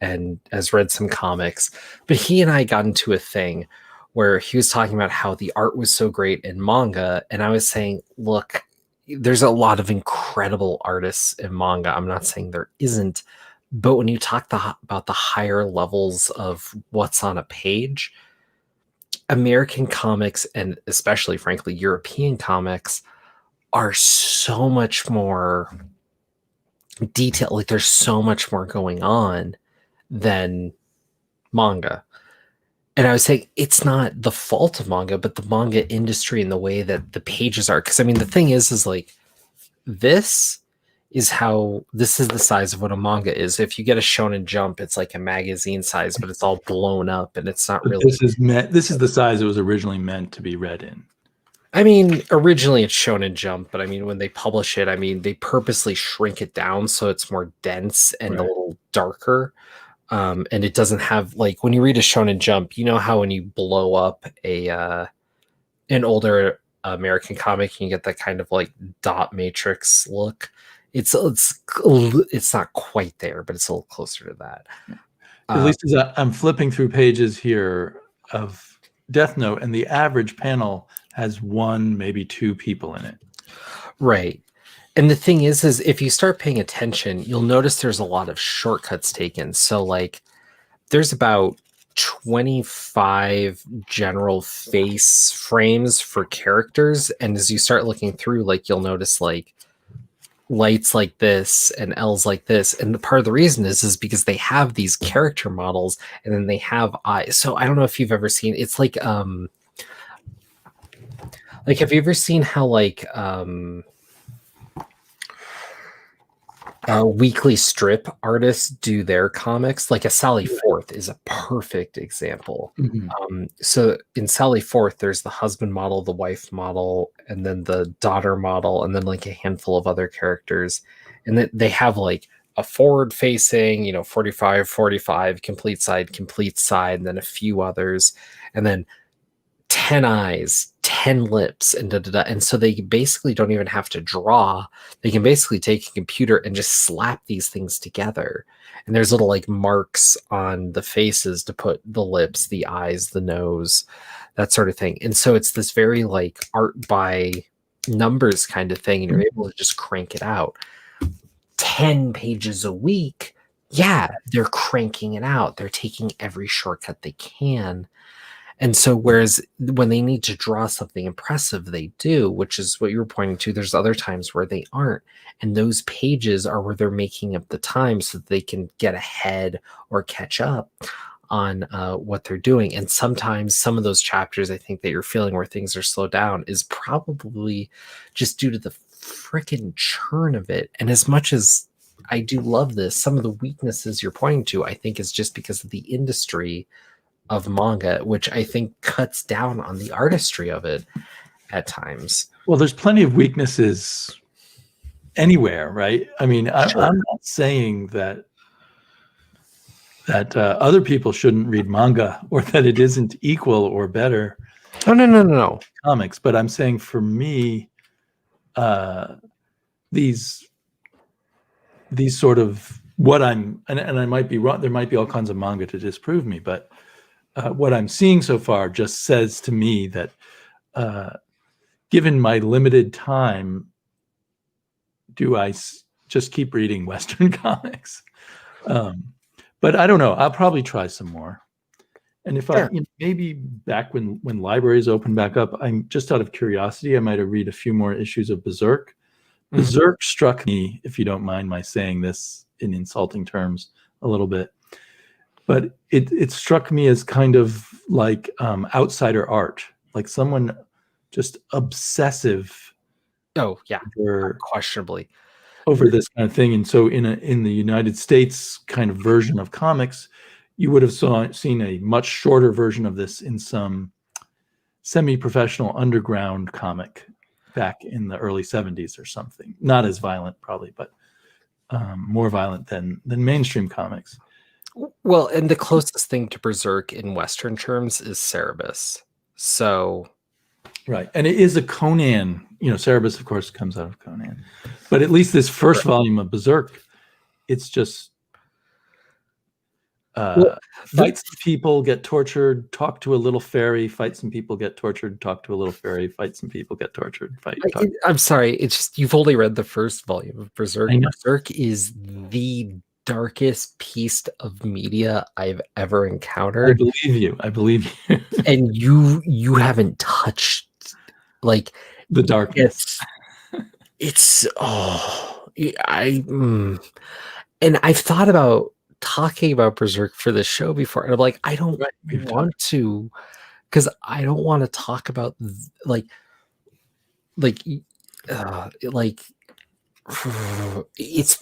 and has read some comics. But he and I got into a thing where he was talking about how the art was so great in manga. And I was saying, look, there's a lot of incredible artists in manga. I'm not saying there isn't. But when you talk about the higher levels of what's on a page, American comics, and especially, frankly, European comics, are so much more detailed. Like there's so much more going on than manga. And I was saying it's not the fault of manga, but the manga industry and the way that the pages are. Because the thing is like this is the size of what a manga is. If you get a Shonen Jump, it's like a magazine size, but it's all blown up and it's not really. This is the size it was originally meant to be read in. I mean, originally it's Shonen Jump, but I mean, when they publish it, I mean, they purposely shrink it down so it's more dense and a little darker. And it doesn't have, like, when you read a Shonen Jump, you know how when you blow up an older American comic, you get that kind of like dot matrix look. It's not quite there, but it's a little closer to that. At least as I'm flipping through pages here of Death Note, and the average panel has one, maybe two people in it. Right. And the thing is if you start paying attention, you'll notice there's a lot of shortcuts taken. So like there's about 25 general face frames for characters. And as you start looking through, like you'll notice like lights like this and L's like this. And the part of the reason is because they have these character models and then they have eyes. So I don't know if you've ever seen, it's like have you ever seen how weekly strip artists do their comics? Like a Sally Forth is a perfect example. So in Sally Forth, there's the husband model, the wife model, and then the daughter model, and then like a handful of other characters. And then they have like a forward facing, 45, 45, complete side, and then a few others. And then 10 eyes, 10 lips, and and so they basically don't even have to draw. They can basically take a computer and just slap these things together. And there's little like marks on the faces to put the lips, the eyes, the nose, that sort of thing. And so it's this very like art by numbers kind of thing, and you're able to just crank it out. 10 pages a week, yeah, they're cranking it out. They're taking every shortcut they can. And so whereas when they need to draw something impressive, they do, which is what you were pointing to. There's other times where they aren't. And those pages are where they're making up the time so that they can get ahead or catch up on what they're doing. And sometimes some of those chapters, I think, that you're feeling where things are slowed down is probably just due to the freaking churn of it. And as much as I do love this, some of the weaknesses you're pointing to, I think, is just because of the industry of manga, which I think cuts down on the artistry of it at times. Well, there's plenty of weaknesses anywhere, right? I mean, sure. I'm not saying that other people shouldn't read manga or that it isn't equal or better. Oh, no. Comics, but I'm saying for me, these sort of what I'm, and I might be wrong. There might be all kinds of manga to disprove me, but what I'm seeing so far just says to me that given my limited time, do I just keep reading Western comics? But I don't know. I'll probably try some more. And if I maybe back when libraries open back up, I'm just out of curiosity, I might have read a few more issues of Berserk. Mm-hmm. Berserk struck me, if you don't mind my saying this in insulting terms, a little bit. But it struck me as kind of like outsider art, like someone just obsessive. Oh yeah, questionably over this kind of thing. And so in the United States kind of version of comics, you would have seen a much shorter version of this in some semi-professional underground comic back in the early 70s or something. Not as violent probably, but more violent than mainstream comics. Well, and the closest thing to Berserk in Western terms is Cerebus. So, right, and it is a Conan. Cerebus, of course, comes out of Conan. But at least this first volume of Berserk, it's just fight some people, get tortured, talk to a little fairy, fight some people, get tortured, talk to a little fairy, fight some people, get tortured, I'm sorry, it's just you've only read the first volume of Berserk. Berserk is the darkest piece of media I've ever encountered. I believe you. And you haven't touched like the darkness. It's and I've thought about talking about Berserk for the show before, and I'm like, I don't want to, because I don't want to talk about it's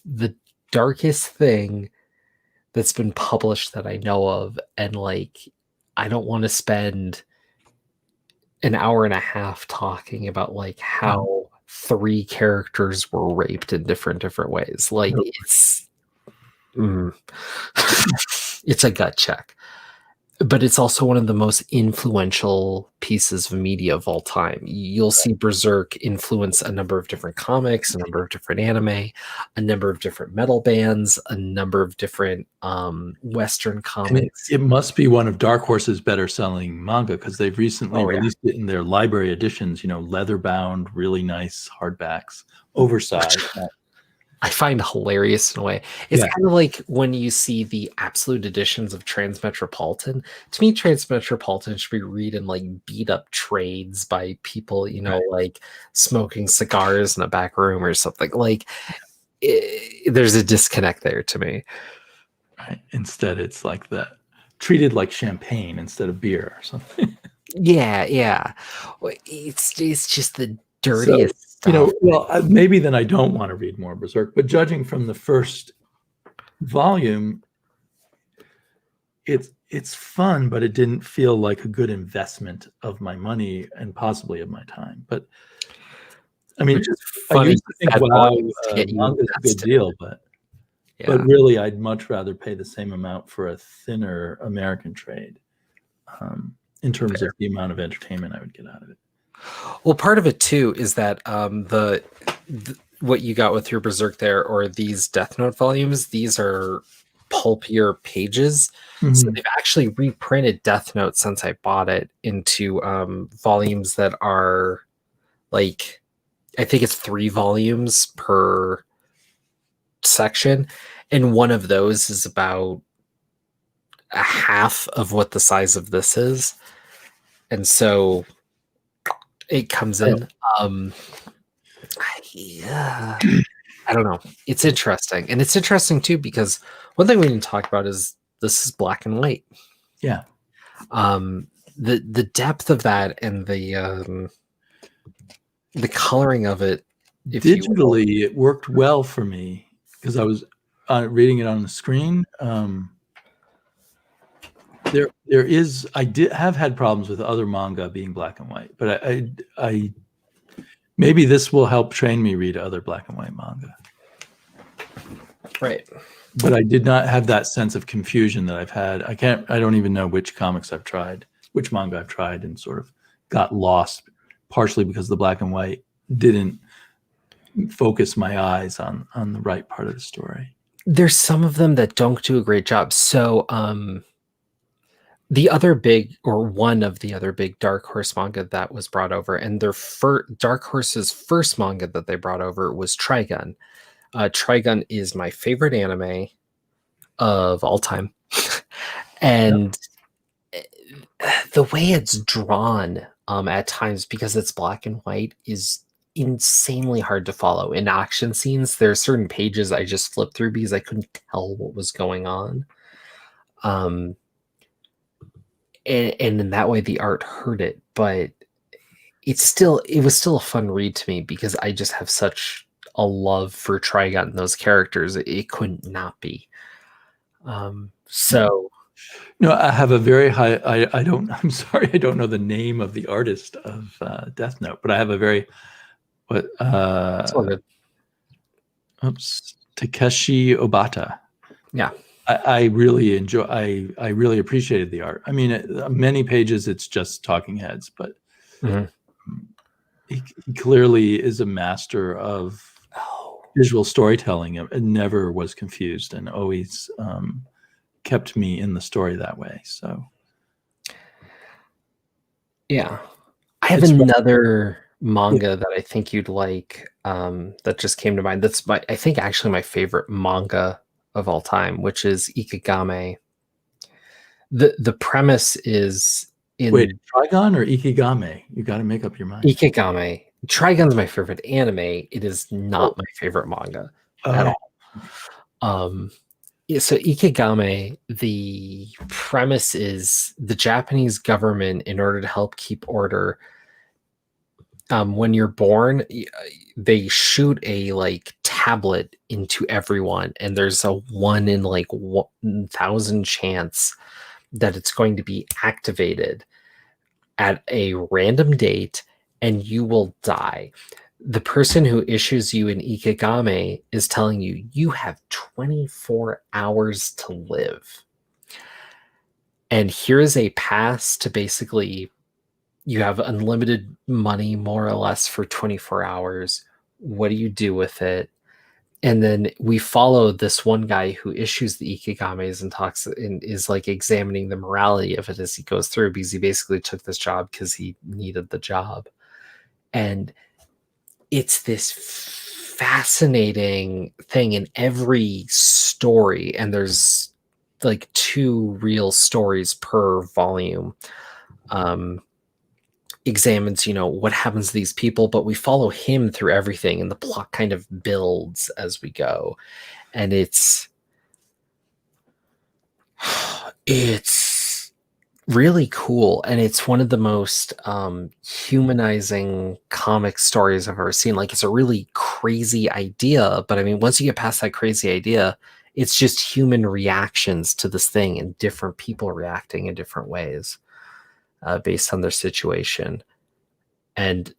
the darkest thing that's been published that I know of, and like I don't want to spend an hour and a half talking about like how 3 characters were raped in different ways. Like it's it's a gut check. But it's also one of the most influential pieces of media of all time. You'll see Berserk influence a number of different comics, a number of different anime, a number of different metal bands, a number of different Western comics. It must be one of Dark Horse's better selling manga because they've recently released it in their library editions, leather bound, really nice hardbacks, oversized. I find hilarious in a way. It's kind of like when you see the absolute editions of Transmetropolitan. To me, Transmetropolitan should be read in like beat up trades by people, like smoking cigars in a back room or something. Like there's a disconnect there to me. Right. Instead, it's like that, treated like champagne instead of beer or something. Yeah. It's just the dirtiest. Maybe then I don't want to read more Berserk, but judging from the first volume, it's fun, but it didn't feel like a good investment of my money and possibly of my time. But I mean, I used to think, wow, manga's a good deal, but really, I'd much rather pay the same amount for a thinner American trade in terms of the amount of entertainment I would get out of it. Well, part of it too is that what you got with your Berserk there, or these Death Note volumes, these are pulpier pages. So they've actually reprinted Death Note since I bought it into volumes that are like, I think it's 3 volumes per section, and one of those is about a half of what the size of this is, and so it comes in. I don't know. It's interesting. And it's interesting too, because one thing we didn't talk about is this is black and white. Yeah. The depth of that and the coloring of it. Digitally, it worked well for me because I was reading it on the screen. I did have had problems with other manga being black and white, but I maybe this will help train me read other black and white manga. Right. But I did not have that sense of confusion that I've had. I don't even know which comics I've tried, which manga I've tried, and sort of got lost partially because the black and white didn't focus my eyes on the right part of the story. There's some of them that don't do a great job. So, the other big, or one of the other big Dark Horse manga that was brought over, and their Dark Horse's first manga that they brought over was Trigun. Trigun is my favorite anime of all time. And the way it's drawn at times, because it's black and white, is insanely hard to follow. In action scenes, there are certain pages I just flipped through because I couldn't tell what was going on. And in that way, the art hurt it, but it was still a fun read to me because I just have such a love for Trigun and those characters. It couldn't not be. So, I have a very high. I'm sorry, I don't know the name of the artist of Death Note, but I have a very Takeshi Obata. Yeah. I really enjoy. I really appreciated the art. I mean, many pages it's just talking heads, but he clearly is a master of visual storytelling. It never was confused and always kept me in the story that way. So, yeah, I have another manga that I think you'd like. That just came to mind. That's I think actually my favorite manga of all time, which is Ikigame. The premise is Trigun or Ikigame? You got to make up your mind. Ikigame. Trigun's my favorite anime. It is not my favorite manga at all. So Ikigame, the premise is the Japanese government, in order to help keep order, when you're born, they shoot a tablet into everyone, and there's a 1 in 1,000 chance that it's going to be activated at a random date and you will die. The person who issues you an ikigame is telling you you have 24 hours to live. And here is a pass to basically, you have unlimited money more or less for 24 hours. What do you do with it? And then we follow this one guy who issues the ikigames and talks and is like examining the morality of it as he goes through, because he basically took this job because he needed the job. And it's this fascinating thing in every story. And there's like 2 real stories per volume. Examines, what happens to these people, but we follow him through everything, and the plot kind of builds as we go. And it's really cool, and it's one of the most humanizing comic stories I've ever seen. Like, it's a really crazy idea, but I mean, once you get past that crazy idea, it's just human reactions to this thing and different people reacting in different ways. Based on their situation. And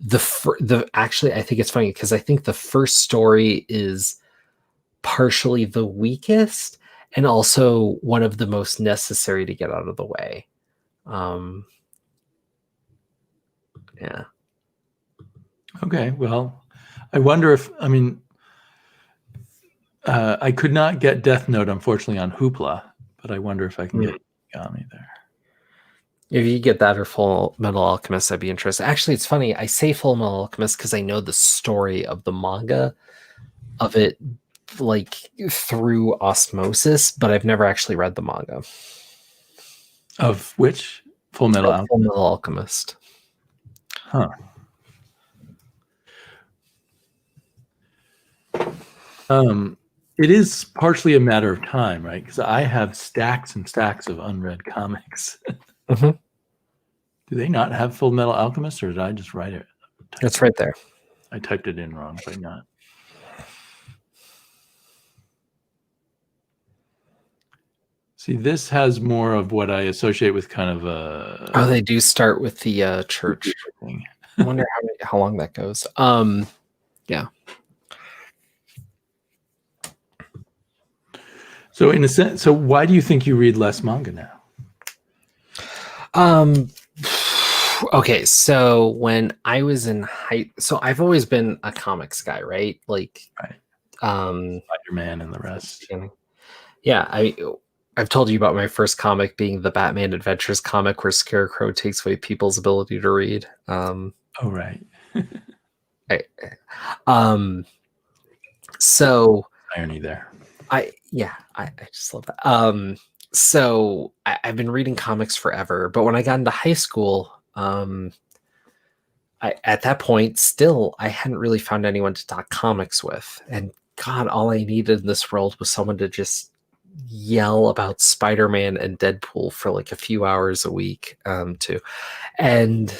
actually, I think it's funny because I think the first story is partially the weakest and also one of the most necessary to get out of the way. Yeah. Okay. Well, I wonder if, I could not get Death Note, unfortunately, on Hoopla, but I wonder if I can get Ikigami there. If you get that or Full Metal Alchemist, I'd be interested. Actually, it's funny. I say Full Metal Alchemist because I know the story of the manga of it, like through osmosis, but I've never actually read the manga. Of which? Full Metal Alchemist? Full Metal Alchemist. Huh. It is partially a matter of time, right? Because I have stacks and stacks of unread comics. Mm-hmm. Do they not have Full Metal Alchemist, or did I just write it? It's right there. I typed it in wrong, but not. See, this has more of what I associate with kind of a... Oh, they do start with the church thing. I wonder how long that goes. Yeah. So in a sense, so why do you think you read less manga now? Okay, so when I was in so I've always been a comics guy, right? Like, right. Spider-Man and the rest. Yeah, I've told you about my first comic being the Batman Adventures comic where Scarecrow takes away people's ability to read. Oh, right. So irony there. I just love that. So I've been reading comics forever, but when I got into high school, at that point, still, I hadn't really found anyone to talk comics with. And God, all I needed in this world was someone to just yell about Spider-Man and Deadpool for like a few hours a week, too. And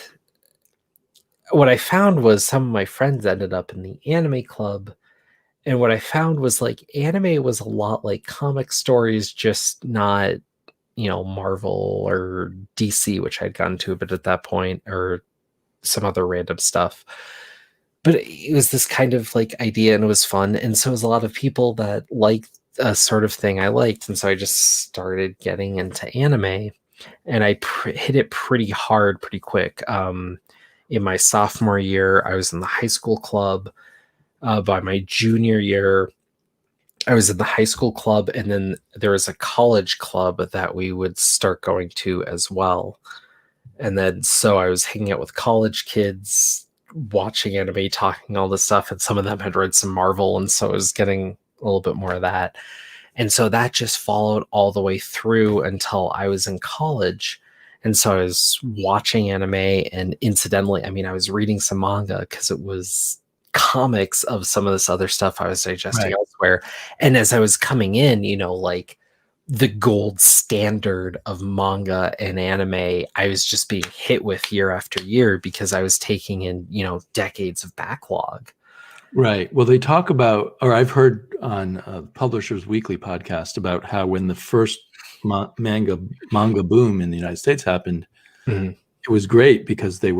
what I found was some of my friends ended up in the anime club. And what I found was like anime was a lot like comic stories, just not, Marvel or DC, which I'd gotten to a bit at that point, or some other random stuff. But it was this kind of like idea, and it was fun. And so it was a lot of people that liked a sort of thing I liked. And so I just started getting into anime, and I hit it pretty hard, pretty quick. In my sophomore year, I was in the high school club. By my junior year, I was in the high school club, and then there was a college club that we would start going to as well. And then so I was hanging out with college kids, watching anime, talking all this stuff, and some of them had read some Marvel, and so I was getting a little bit more of that. And so that just followed all the way through until I was in college. And so I was watching anime, and incidentally, I was reading some manga because it was comics of some of this other stuff I was digesting elsewhere. And as I was coming in, like the gold standard of manga and anime, I was just being hit with year after year because I was taking in, decades of backlog. Right. Well, they talk about, or I've heard on Publishers Weekly podcast about how when the first manga boom in the United States happened, it it was great because they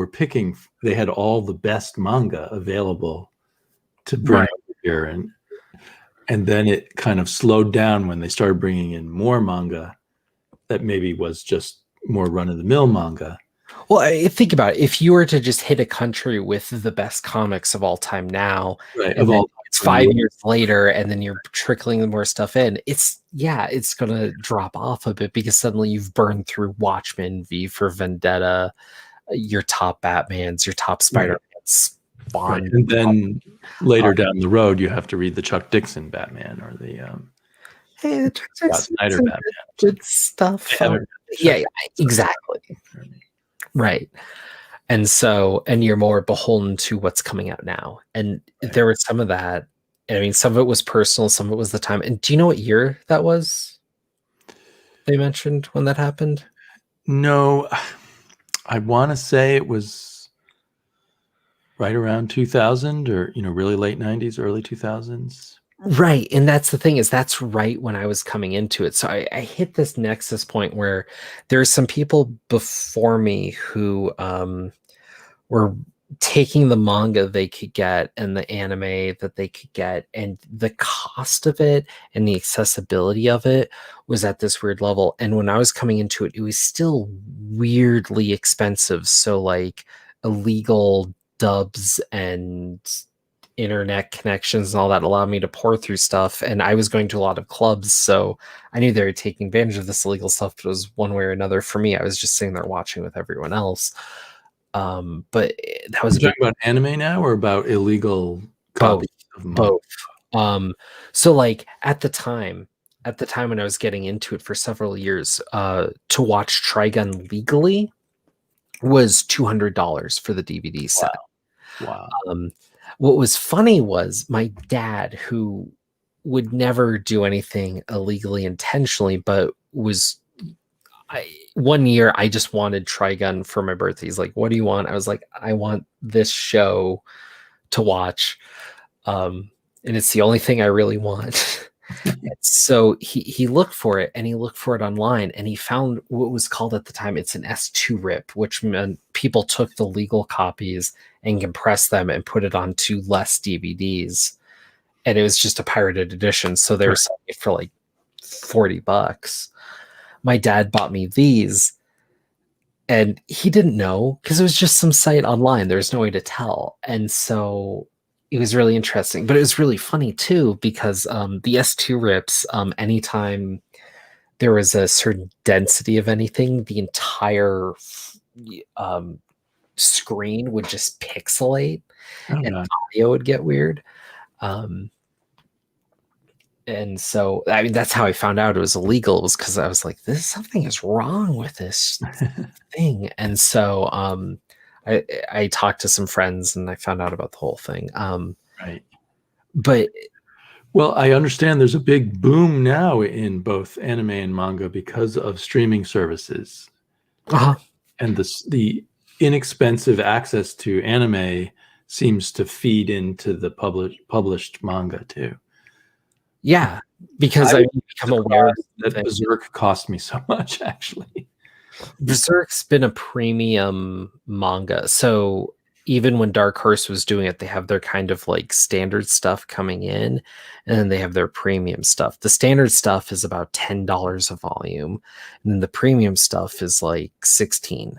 had all the best manga available to bring over here, and then it kind of slowed down when they started bringing in more manga that maybe was just more run-of-the-mill manga. Well, think about it. If you were to just hit a country with the best comics of all time now, right, and then it's 5 years later, and then you're trickling more stuff in, it's going to drop off a bit because suddenly you've burned through Watchmen, V for Vendetta, your top Batmans, your top Spider-Mans, Bond. Right. And then later down the road, you have to read the Chuck Dixon Batman or the the Scott Snyder Batman. Good stuff. Yeah, exactly. Right. And you're more beholden to what's coming out now. And there was some of that. I mean, some of it was personal, some of it was the time. And do you know what year that was? They mentioned when that happened? No, I want to say it was right around 2000 or, really late 90s, early 2000s. Right. And that's the thing, is that's right when I was coming into it. So I hit this nexus point where there's some people before me who were taking the manga they could get and the anime that they could get, and the cost of it and the accessibility of it was at this weird level. And when I was coming into it, it was still weirdly expensive. So like illegal dubs and internet connections and all that allowed me to pour through stuff, and I was going to a lot of clubs, so I knew they were taking advantage of this illegal stuff, but it was one way or another. For me, I was just sitting there watching with everyone else. But that was talking about anime now or about illegal copies of manga? Both. So like at the time when I was getting into it for several years, to watch Trigun legally was $200 for the DVD set. Wow. What was funny was my dad, who would never do anything illegally intentionally, but one year I just wanted Trigun for my birthday. He's like, "What do you want?" I was like, "I want this show to watch. And it's the only thing I really want." So he looked for it, and he looked for it online, and he found what was called at the time, it's an S2 rip, which meant people took the legal copies and compressed them and put it onto less DVDs. And it was just a pirated edition. So they were selling it for like $40. My dad bought me these, and he didn't know because it was just some site online. There's no way to tell. And so it was really interesting, but it was really funny too, because the S2 rips, anytime there was a certain density of anything, the entire screen would just pixelate and audio would get weird. And so, I mean, that's how I found out it was illegal, was because I was like, something is wrong with this thing. And so I talked to some friends and I found out about the whole thing. Right. But well, I understand there's a big boom now in both anime and manga because of streaming services. And the inexpensive access to anime seems to feed into the published manga too. Yeah, because I become aware that Berserk cost me so much, actually. Berserk's been a premium manga. So even when Dark Horse was doing it, they have their kind of like standard stuff coming in, and then they have their premium stuff. The standard stuff is about $10 a volume, and then the premium stuff is like $16.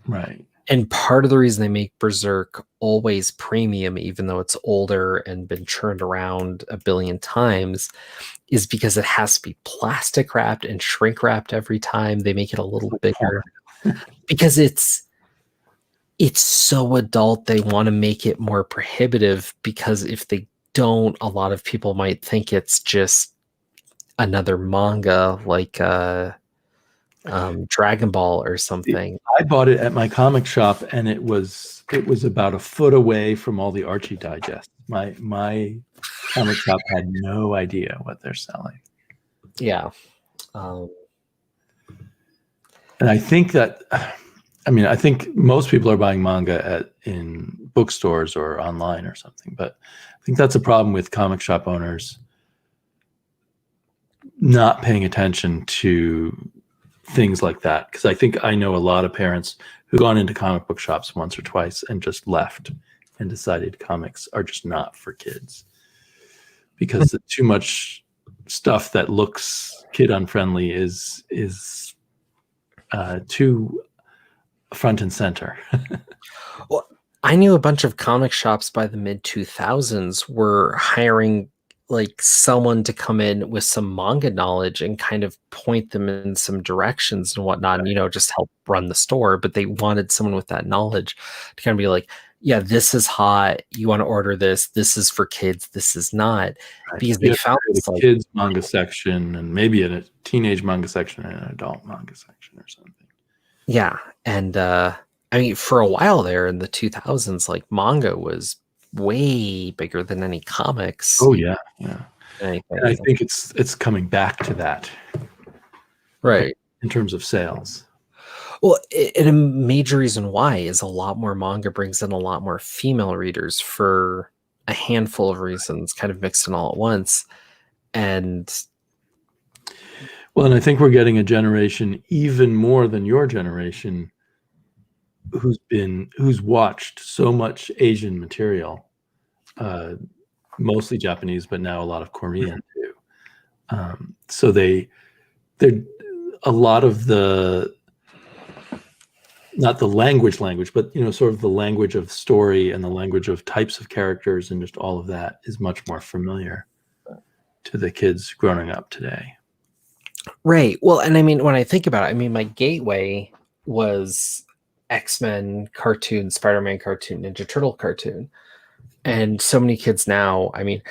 Right. And part of the reason they make Berserk always premium, even though it's older and been churned around a billion times, is because it has to be plastic wrapped and shrink wrapped every time. They make it a little bigger because it's so adult. They want to make it more prohibitive, because if they don't, a lot of people might think it's just another manga like Dragon Ball or something. I bought it at my comic shop, and it was about a foot away from all the Archie digests. My comic shop had no idea what they're selling. Yeah. And I think that, I think most people are buying manga in bookstores or online or something, but I think that's a problem with comic shop owners not paying attention to things like that, because I think I know a lot of parents who've gone into comic book shops once or twice and just left and decided comics are just not for kids because too much stuff that looks kid unfriendly is too front and center. Well, I knew a bunch of comic shops by the mid 2000s were hiring like someone to come in with some manga knowledge and kind of point them in some directions and whatnot, and just help run the store. But they wanted someone with that knowledge to kind of be like, yeah, this is hot. You want to order this. This is for kids. This is not. Right. Because they found a kids manga section and maybe a teenage manga section and an adult manga section or something. Yeah. And I mean, for a while there in the 2000s, like manga was way bigger than any comics. Oh yeah. I think it's coming back to that. Right. In terms of sales. Well, and a major reason why is a lot more manga brings in a lot more female readers for a handful of reasons, kind of mixed in all at once. And I think we're getting a generation even more than your generation who's watched so much Asian material, mostly Japanese, but now a lot of Korean too. So they're a lot of the, not the language, but sort of the language of story and the language of types of characters and just all of that is much more familiar to the kids growing up today. Right. Well, and I mean, when I think about it, I mean, my gateway was X-Men cartoon, Spider-Man cartoon, Ninja Turtle cartoon. And so many kids now, I mean,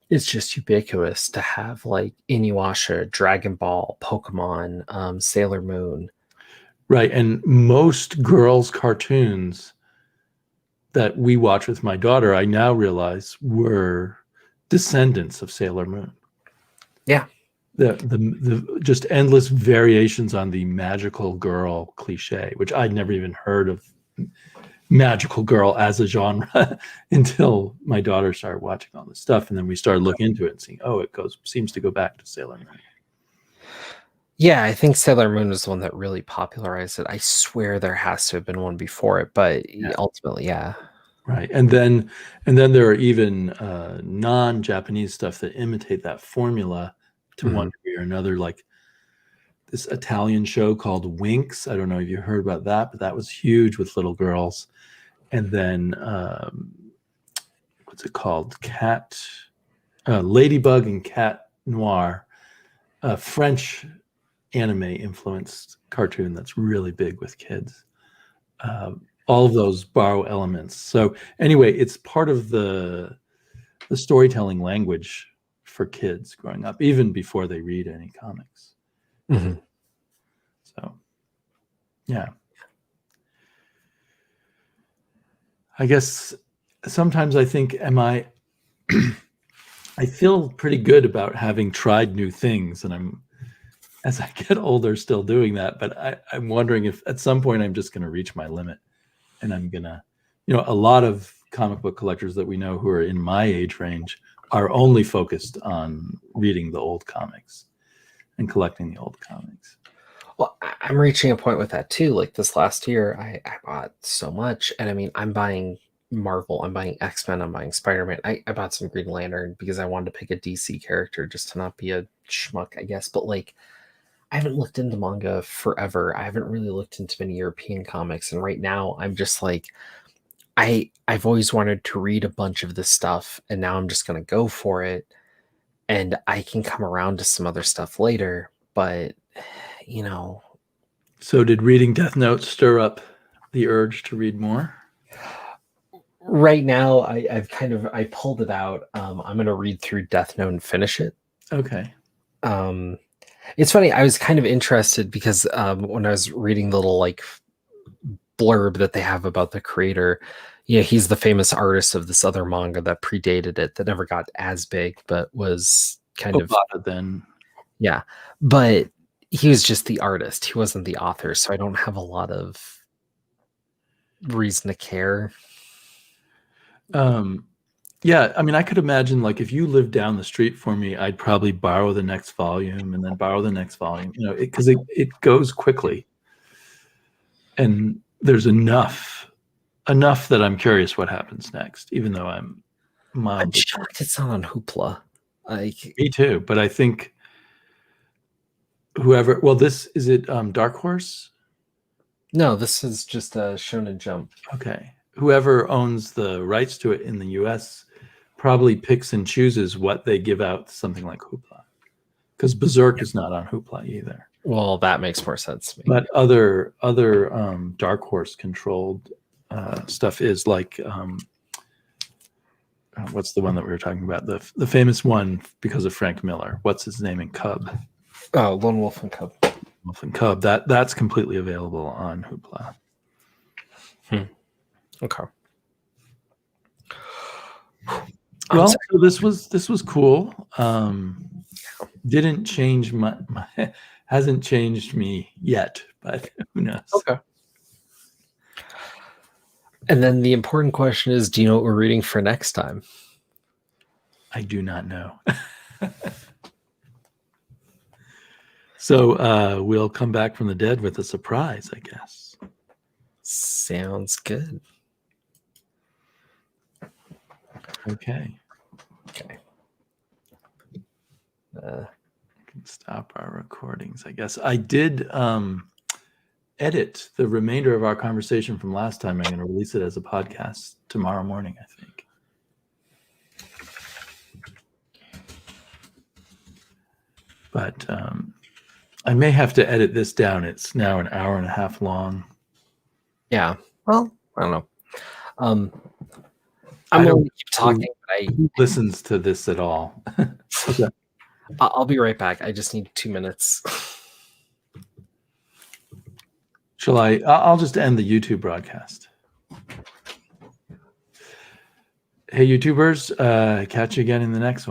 it's just ubiquitous to have like Inuyasha, Dragon Ball, Pokemon, Sailor Moon. Right. And most girls' cartoons that we watch with my daughter, I now realize were descendants of Sailor Moon. Yeah. The just endless variations on the magical girl cliche, which I'd never even heard of magical girl as a genre until my daughter started watching all this stuff. And then we started looking into it and seeing, seems to go back to Sailor Moon. Yeah, I think Sailor Moon was the one that really popularized it. I swear there has to have been one before it, but ultimately, yeah. Right. And then there are even non-Japanese stuff that imitate that formula to one degree or another, like this Italian show called Winx. I don't know if you heard about that, but that was huge with little girls. And then what's it called? Ladybug and Cat Noir, a French anime influenced cartoon that's really big with kids. All of those borrow elements. So anyway, it's part of the storytelling language for kids growing up, even before they read any comics. Mm-hmm. So, yeah. I guess sometimes I think, I feel pretty good about having tried new things, and I'm, as I get older, still doing that. But I'm wondering if at some point I'm just going to reach my limit, and I'm going to, a lot of comic book collectors that we know who are in my age range are only focused on reading the old comics and collecting the old comics. Well, I'm reaching a point with that too. Like this last year, I bought so much, and I mean, I'm buying Marvel, I'm buying X-Men, I'm buying Spider-Man. I bought some Green Lantern because I wanted to pick a DC character just to not be a schmuck, I guess. But like, I haven't looked into manga forever. I haven't really looked into many European comics, and right now I'm just like, I've always wanted to read a bunch of this stuff, and now I'm just going to go for it, and I can come around to some other stuff later, but So did reading Death Note stir up the urge to read more? Right now, I pulled it out. I'm going to read through Death Note and finish it. Okay. It's funny. I was kind of interested because when I was reading the little like blurb that they have about the creator, he's the famous artist of this other manga that predated it that never got as big, but was kind of then. Yeah, but he was just the artist. He wasn't the author, so I don't have a lot of reason to care. Yeah, I mean, I could imagine, like, if you lived down the street from me, I'd probably borrow the next volume and then borrow the next volume, because it goes quickly. And there's enough that I'm curious what happens next, even though I'm shocked it's not on Hoopla. Me too, but I think is it Dark Horse? No, this is just a Shonen Jump. Okay. Whoever owns the rights to it in the US probably picks and chooses what they give out to something like Hoopla. Because Berserk is not on Hoopla either. Well, that makes more sense to me. But other Dark Horse controlled stuff is like what's the one that we were talking about? The famous one because of Frank Miller. What's his name in Cub? Oh, Lone Wolf and Cub. Wolf and Cub. That's completely available on Hoopla. Okay. Well, so this was cool. Didn't change my hasn't changed me yet, but who knows? Okay. And then the important question is, do you know what we're reading for next time? I do not know. So we'll come back from the dead with a surprise, I guess. Sounds good. Okay. Can stop our recordings, I guess. I did edit the remainder of our conversation from last time. I'm going to release it as a podcast tomorrow morning, I think. But I may have to edit this down. It's now an hour and a half long. Yeah. Well, I don't know. I'm going to keep talking. Who listens to this at all? Okay. I'll be right back. I just need 2 minutes. Shall I? I'll just end the YouTube broadcast. Hey, YouTubers, catch you again in the next one.